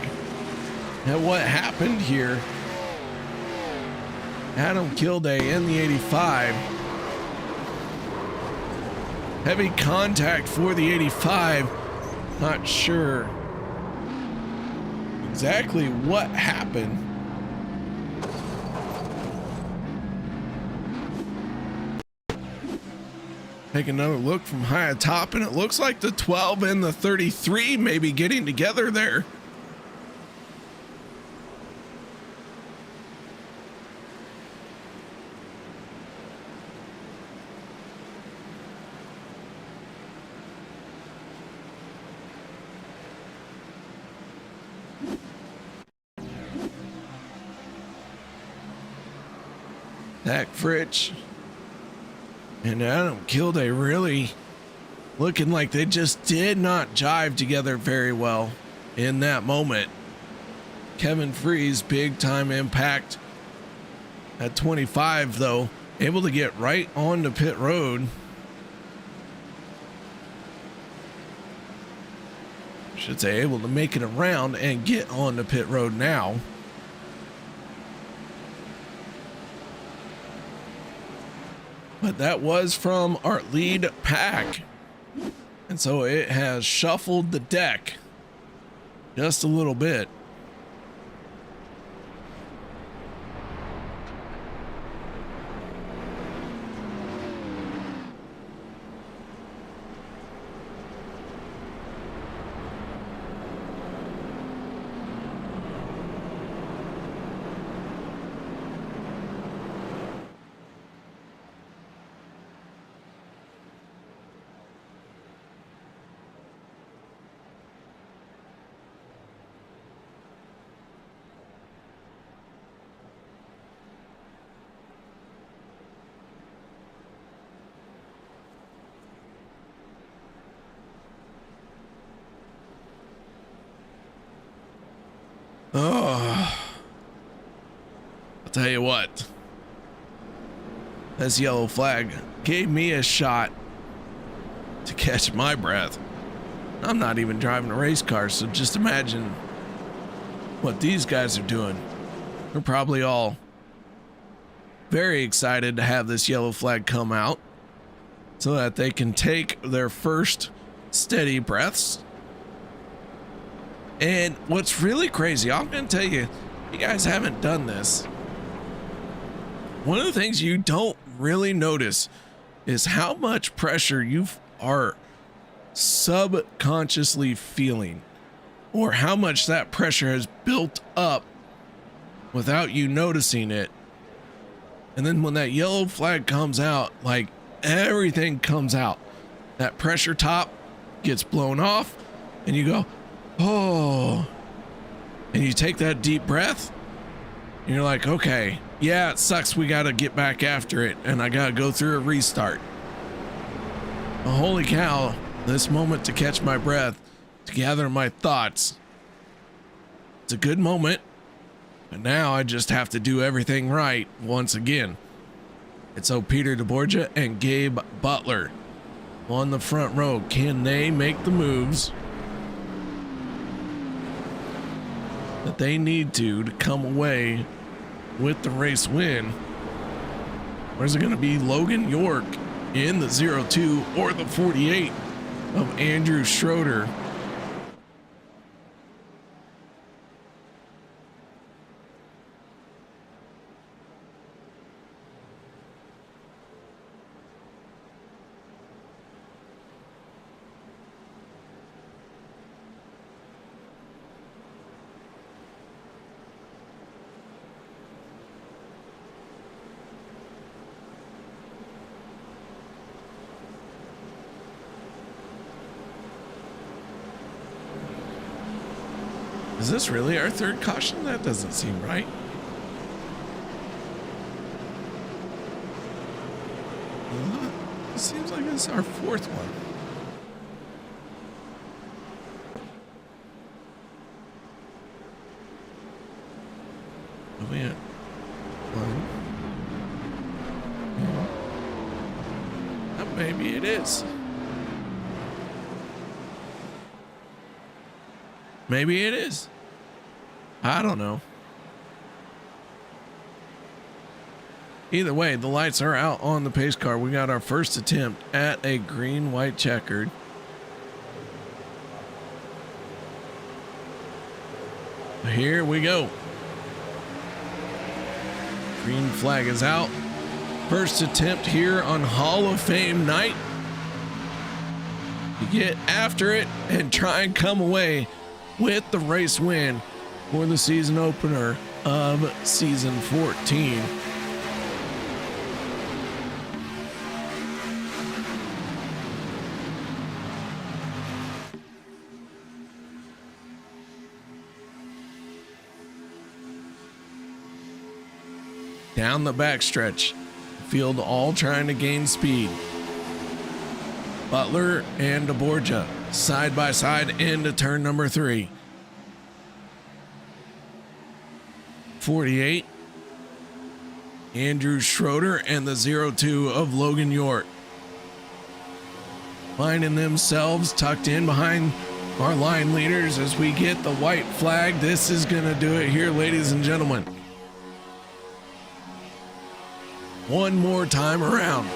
at what happened here. Adam Gilday in the 85. Heavy contact for the 85. Not sure exactly what happened. Take another look from high atop, and it looks like the 12 and the 33 may be getting together there. Zach Fritsch and Adam Gilday really looking like they just did not jive together very well in that moment. Kevin Freeze, big time impact at 25 though, able to get right onto pit road. Should say able to make it around and get onto pit road now. But that was from our lead pack. And so it has shuffled the deck just a little bit. Oh, I'll tell you what, this yellow flag gave me a shot to catch my breath. I'm not even driving a race car, so just imagine what these guys are doing. They're probably all very excited to have this yellow flag come out so that they can take their first steady breaths. And what's really crazy, I'm going to tell you, you guys haven't done this. One of the things you don't really notice is how much pressure you are subconsciously feeling, or how much that pressure has built up without you noticing it. And then when that yellow flag comes out, like everything comes out. That pressure top gets blown off and you go, oh, and you take that deep breath and you're like, okay, yeah, it sucks. We got to get back after it. And I got to go through a restart. Well, holy cow, this moment to catch my breath, to gather my thoughts. It's a good moment. But now I just have to do everything right once again. And so Peter DeBorgia and Gabe Butler on the front row. Can they make the moves that they need to come away with the race win? Or is it going to be Logan York in the 02 or the 48 of Andrew Schroeder? Is this really our third caution? That doesn't seem right. It seems like it's our fourth one. Are we at one? Yeah. Maybe it is. Maybe it is. I don't know. Either way, the lights are out on the pace car. We got our first attempt at a green, white checkered. Here we go. Green flag is out. First attempt here on Hall of Fame night. You get after it and try and come away with the race win for the season opener of season 14. Down the backstretch, field all trying to gain speed. Butler and DeBorgia side by side into turn number 3. 48, Andrew Schroeder and the 02 of Logan York. Finding themselves tucked in behind our line leaders as we get the white flag. This is going to do it here, ladies and gentlemen. One more time around.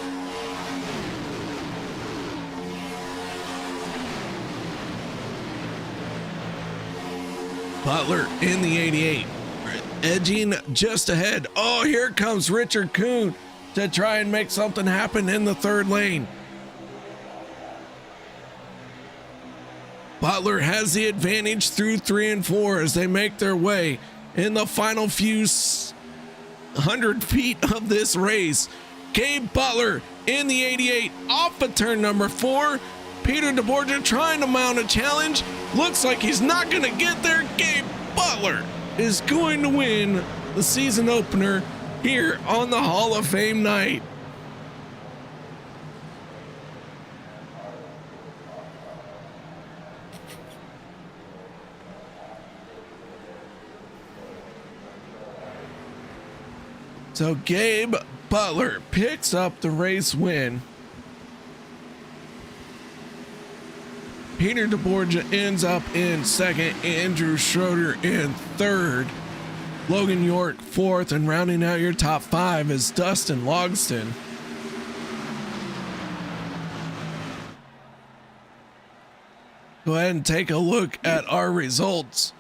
Butler in the 88, edging just ahead. Oh, here comes Richard Kuhn to try and make something happen in the third lane. Butler has the advantage through 3 and 4 as they make their way in the final few 100 feet of this race. Gabe Butler in the 88 off of turn number 4. Peter DeBorgia trying to mount a challenge. Looks like he's not going to get there. Gabe Butler is going to win the season opener here on the Hall of Fame night. So Gabe Butler picks up the race win. Peter DeBorgia ends up in second, Andrew Schroeder in third, Logan York fourth, and rounding out your top 5 is Dustin Logston. Go ahead and take a look at our results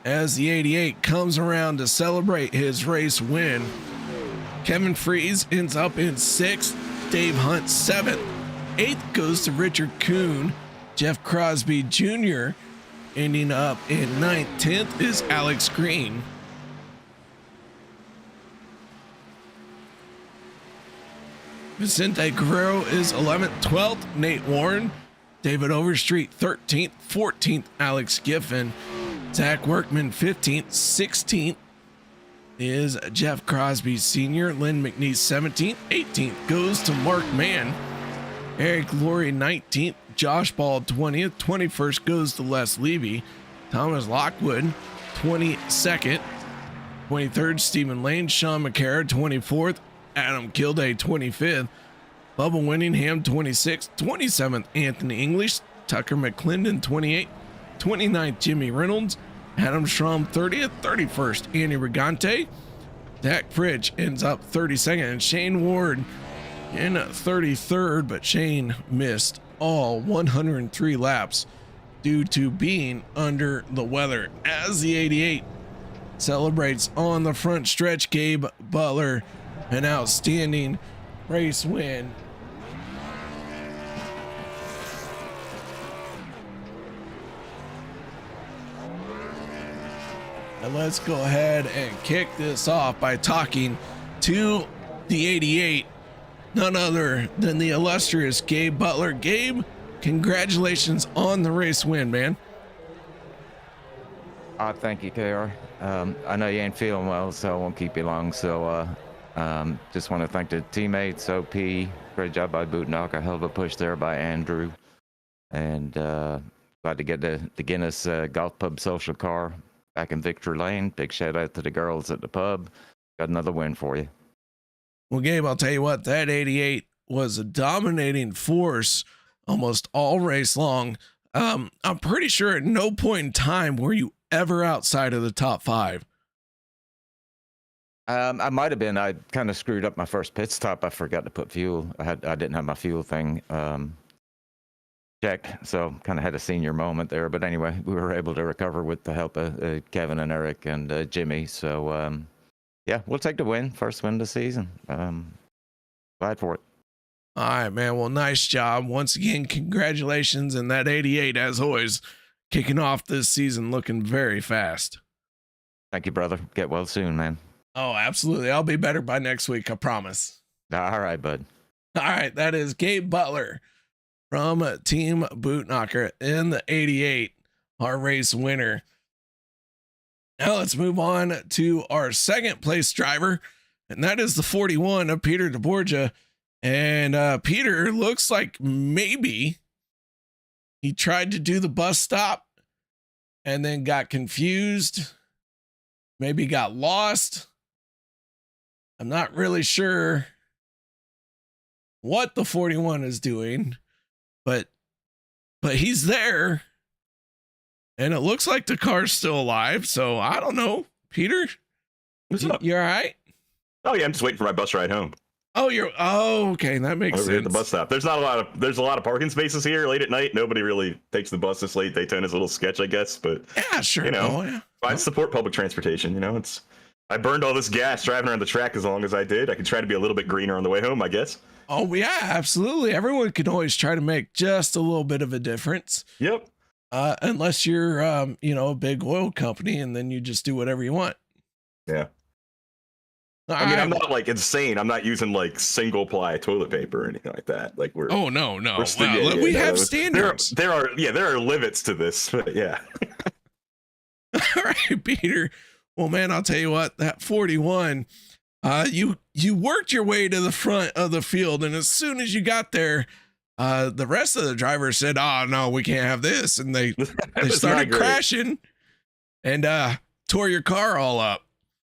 as the 88 comes around to celebrate his race win. Kevin Freeze ends up in 6th, Dave Hunt 7th, 8th goes to Richard Kuhn, Jeff Crosby Jr. ending up in 9th, 10th is Alex Greene. Vicente Guerrero is 11th, 12th, Nate Warren, David Overstreet 13th, 14th, Alex Giffen, Zach Workman 15th, 16th is Jeff Crosby Sr., Lynn McNeese 17th, 18th goes to Mark Mann, Eric Laurie 19th, Josh Ball 20th, 21st goes to Les Levy, Thomas Lockwood 22nd, 23rd Stephen Lane, Sean McCarra 24th, Adam Kilday 25th, Bubba Winningham 26th, 27th Anthony English, Tucker McClendon 28th, 29th Jimmy Reynolds, Adam Schramm 30th, 31st Andy Regante, Dak Fritsch ends up 32nd, and Shane Ward in 33rd, but Shane missed all 103 laps due to being under the weather. As the 88 celebrates on the front stretch, Gabe Butler, an outstanding race win. And let's go ahead and kick this off by talking to the 88, none other than the illustrious Gabe Butler. Gabe, congratulations on the race win, man. Thank you, KR. I know you ain't feeling well, so I won't keep you long. So just want to thank the teammates, OP, great job by Bootnock, a hell of a push there by Andrew. And glad to get the Guinness Golf Pub Social Car back in Victory Lane. Big shout out to the girls at the pub. Got another win for you. Well, Gabe, I'll tell you what, that 88 was a dominating force almost all race long. I'm pretty sure at no point in time were you ever outside of the top 5. I might have been. I kind of screwed up my first pit stop. I forgot to put fuel. I didn't have my fuel thing checked, so kind of had a senior moment there. But anyway, we were able to recover with the help of Kevin and Eric and Jimmy. So yeah, we'll take the win. First win of the season. Glad for it. All right, man. Well, nice job. Once again, congratulations. And that 88, as always, kicking off this season looking very fast. Thank you, brother. Get well soon, man. Oh, absolutely. I'll be better by next week. I promise. All right, bud. All right. That is Gabe Butler from Team Bootknocker in the 88, our race winner. Now let's move on to our second place driver, and that is the 41 of Peter DeBorgia. And Peter looks like maybe he tried to do the bus stop and then got confused, maybe got lost. I'm not really sure what the 41 is doing, but he's there. And it looks like the car's still alive, so I don't know. Peter, you all right? Oh yeah, I'm just waiting for my bus ride home. Oh, okay, that makes sense. At the bus stop. There's a lot of parking spaces here late at night. Nobody really takes the bus this late. Daytona's a little sketch, I guess, but yeah, sure. I support public transportation. I burned all this gas driving around the track as long as I did. I could try to be a little bit greener on the way home, I guess. Oh yeah, absolutely. Everyone can always try to make just a little bit of a difference. Yep. Unless you're, a big oil company, and then you just do whatever you want. Yeah. I'm not like insane. I'm not using like single ply toilet paper or anything like that. Like we're. Oh no. We have standards. There are limits to this. But yeah. All right, Peter. Well, man, I'll tell you what. That 41. You worked your way to the front of the field, and as soon as you got there, the rest of the drivers said, "Oh no, we can't have this," and they started crashing and tore your car all up.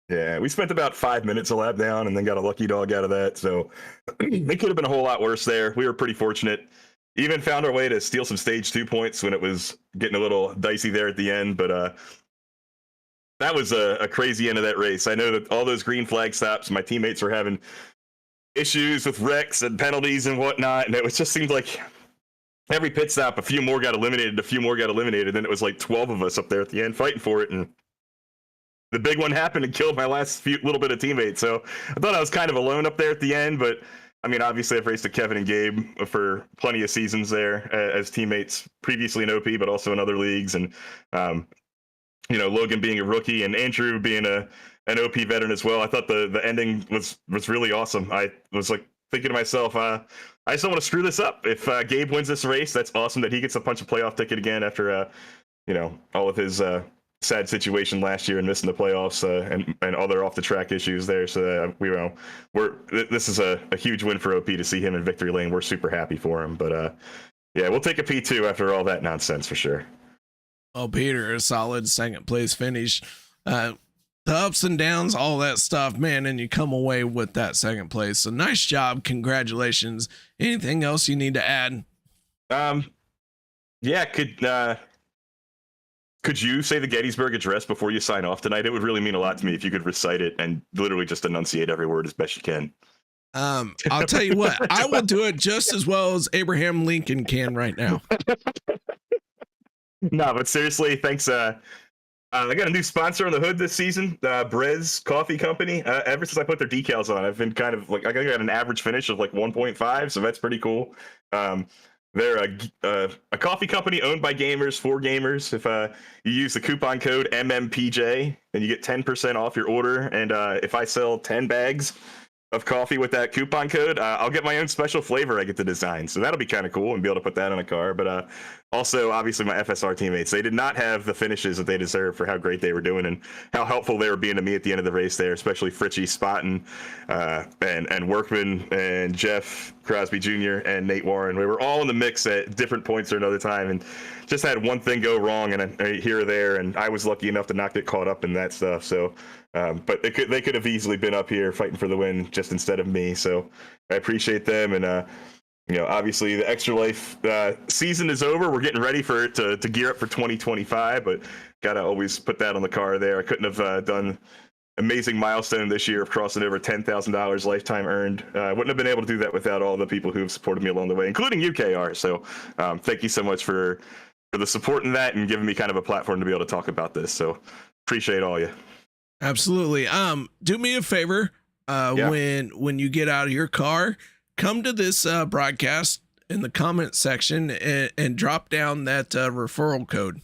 Yeah, we spent about 5 minutes a lap down and then got a lucky dog out of that. So it could have been a whole lot worse there. We were pretty fortunate. even found our way to steal some stage 2 points when it was getting a little dicey there at the end. But that was a crazy end of that race. I know that all those green flag stops, my teammates were having issues with wrecks and penalties and whatnot, and it was just seemed like every pit stop, a few more got eliminated, then it was like 12 of us up there at the end fighting for it, and the big one happened and killed my last little bit of teammates. So I thought I was kind of alone up there at the end, but I mean, obviously I've raced with Kevin and Gabe for plenty of seasons there as teammates, previously in OP, but also in other leagues, and Logan being a rookie and Andrew being an OP veteran as well. I thought the ending was really awesome. I was like thinking to myself, I just don't want to screw this up. If Gabe wins this race, that's awesome that he gets a punch a playoff ticket again after all of his sad situation last year and missing the playoffs and other off the track issues there. So this is a huge win for OP to see him in victory lane. We're super happy for him. But we'll take a P2 after all that nonsense for sure. Oh, Peter, a solid second place finish. The ups and downs, all that stuff, man, and you come away with that second place. So nice job. Congratulations. Anything else you need to add? Could you say the Gettysburg Address before you sign off tonight? It would really mean a lot to me if you could recite it and literally just enunciate every word as best you can. I'll tell you what, I will do it just as well as Abraham Lincoln can right now. No, but seriously, thanks. I got a new sponsor on the hood this season, Brez Coffee Company. Ever since I put their decals on, I've been kind of like, I think I got an average finish of like 1.5, so that's pretty cool. They're a coffee company owned by gamers for gamers. If you use the coupon code MMPJ, then you get 10% off your order. And if I sell 10 bags of coffee with that coupon code, I'll get my own special flavor I get to design. So that'll be kind of cool and be able to put that on a car. But also, obviously, my FSR teammates, they did not have the finishes that they deserve for how great they were doing and how helpful they were being to me at the end of the race there, especially Fritschy, Spotton, and Workman, and Jeff, Crosby Jr., and Nate Warren. We were all in the mix at different points or another time and just had one thing go wrong and here or there, and I was lucky enough to not get caught up in that stuff. So, but they could have easily been up here fighting for the win just instead of me. So I appreciate them. And, obviously the Extra Life season is over. We're getting ready for it to gear up for 2025, but got to always put that on the car there. I couldn't have done amazing milestone this year of crossing over $10,000 lifetime earned. I wouldn't have been able to do that without all the people who have supported me along the way, including UKR. So thank you so much for the support in that and giving me kind of a platform to be able to talk about this. So appreciate all you. Absolutely. Do me a favor. When you get out of your car, come to this broadcast in the comment section and drop down that referral code.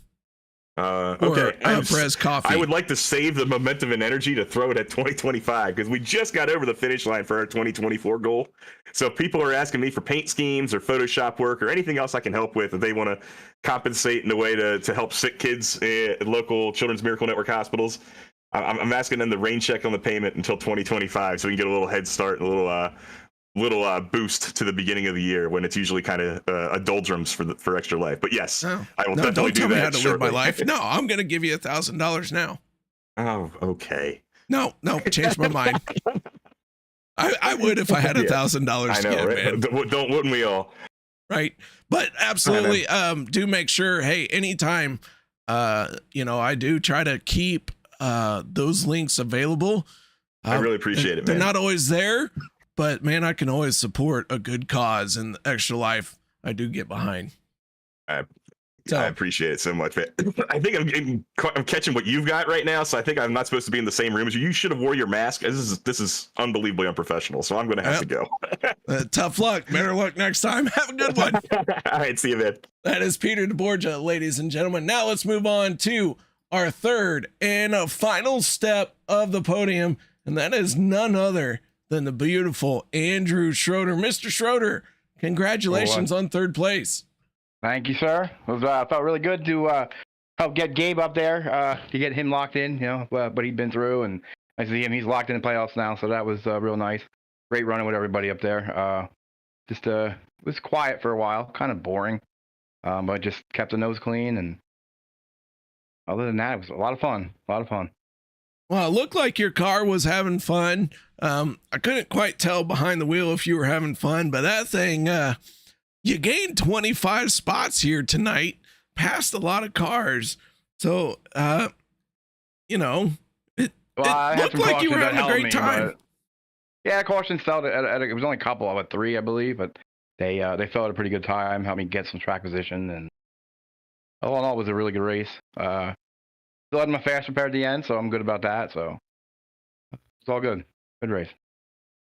Okay. Prez Coffee. I would like to save the momentum and energy to throw it at 2025 because we just got over the finish line for our 2024 goal. So if people are asking me for paint schemes or Photoshop work or anything else I can help with, if they want to compensate in a way to help sick kids at local Children's Miracle Network hospitals, I'm asking them to rain check on the payment until 2025 so we can get a little head start and a little boost to the beginning of the year when it's usually kind of a doldrums for Extra Life. But yes, I will definitely don't tell do me that how to live my life. No, I'm going to give you $1,000 now. Oh, okay. No, change my mind. I would if I had $1,000 to give, man. Wouldn't we all? Right. But absolutely, do make sure, hey, anytime, I do try to keep those links available. I really appreciate it, man. They're not always there, but man, I can always support a good cause, and Extra Life I do get behind. I appreciate it so much, man. I think I'm catching what you've got right now, so I think I'm not supposed to be in the same room as you. You should have wore your mask. This is unbelievably unprofessional, so I'm going to have to go. Tough luck. Better luck next time. Have a good one. All right, see you, man. That is Peter DeBorgia, ladies and gentlemen. Now let's move on to our third and a final step of the podium, and that is none other than the beautiful Andrew Schroeder. Mr. Schroeder, congratulations on third place. Thank you, sir. It felt really good to help get Gabe up there, to get him locked in, what he'd been through, and I see him. He's locked in the playoffs now, so that was real nice. Great running with everybody up there. It was quiet for a while, kind of boring, but just kept the nose clean, and other than that, it was a lot of fun. Well, it looked like your car was having fun. I couldn't quite tell behind the wheel if you were having fun, but that thing you gained 25 spots here tonight, passed a lot of cars. So, you know, it looked like you were having a great time. Yeah, cautions fell it was only a couple of 3, I believe, but they fell at a pretty good time, helped me get some track position, and all in all, it was a really good race. Still had my fast repair at the end, so I'm good about that. So it's all good. Good race.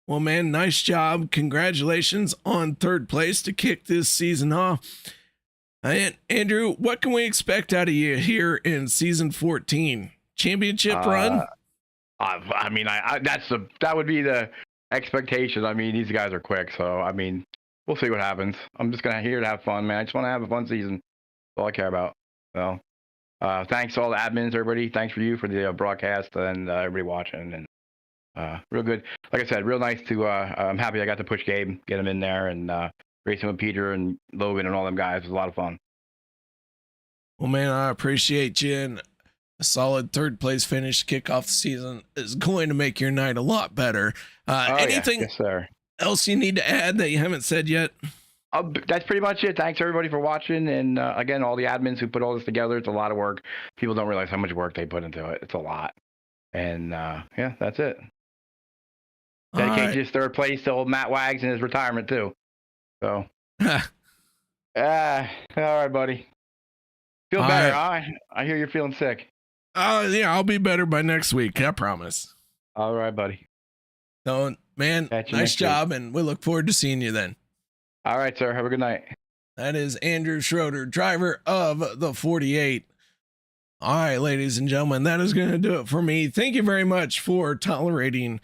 Well, man, nice job. Congratulations on 3rd place to kick this season off. And Andrew, what can we expect out of you here in season 14? Championship run? I mean, that would be the expectation. I mean, these guys are quick, so I mean, we'll see what happens. I'm just here to have fun, man. I just want to have a fun season. That's all I care about. So, thanks to all the admins, everybody. Thanks for the broadcast and everybody watching. And real good. Like I said, real nice to. I'm happy I got to push Gabe, get him in there, and racing with Peter and Logan and all them guys. It was a lot of fun. Well, man, I appreciate you, and a solid 3rd place finish to kick off the season is going to make your night a lot better. Anything yes, sir. else you need to add that you haven't said yet? That's pretty much it. Thanks everybody for watching, and again, all the admins who put all this together. It's a lot of work. People don't realize how much work they put into it. It's a lot, and yeah, that's it. Dedicate his 3rd place to old Matt Wags in his retirement too. So, all right, buddy. Feel better. Huh? I hear you're feeling sick. Yeah, I'll be better by next week. I promise. All right, buddy. So, man, nice job, and we look forward to seeing you then. All right, sir. Have a good night. That is Andrew Schroeder, driver of the 48. All right, ladies and gentlemen, that is going to do it for me. Thank you very much for tolerating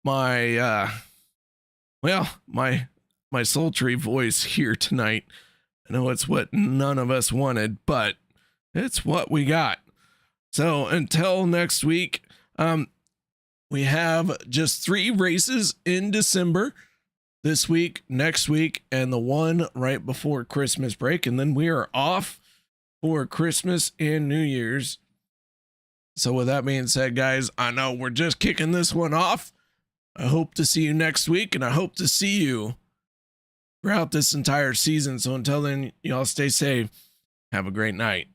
my my sultry voice here tonight. I know it's what none of us wanted, but it's what we got. So until next week, we have just 3 races in December, this week, next week, and the one right before Christmas break. And then we are off for Christmas and New Year's. So with that being said, guys, I know we're just kicking this one off. I hope to see you next week, and I hope to see you throughout this entire season. So until then, y'all stay safe. Have a great night.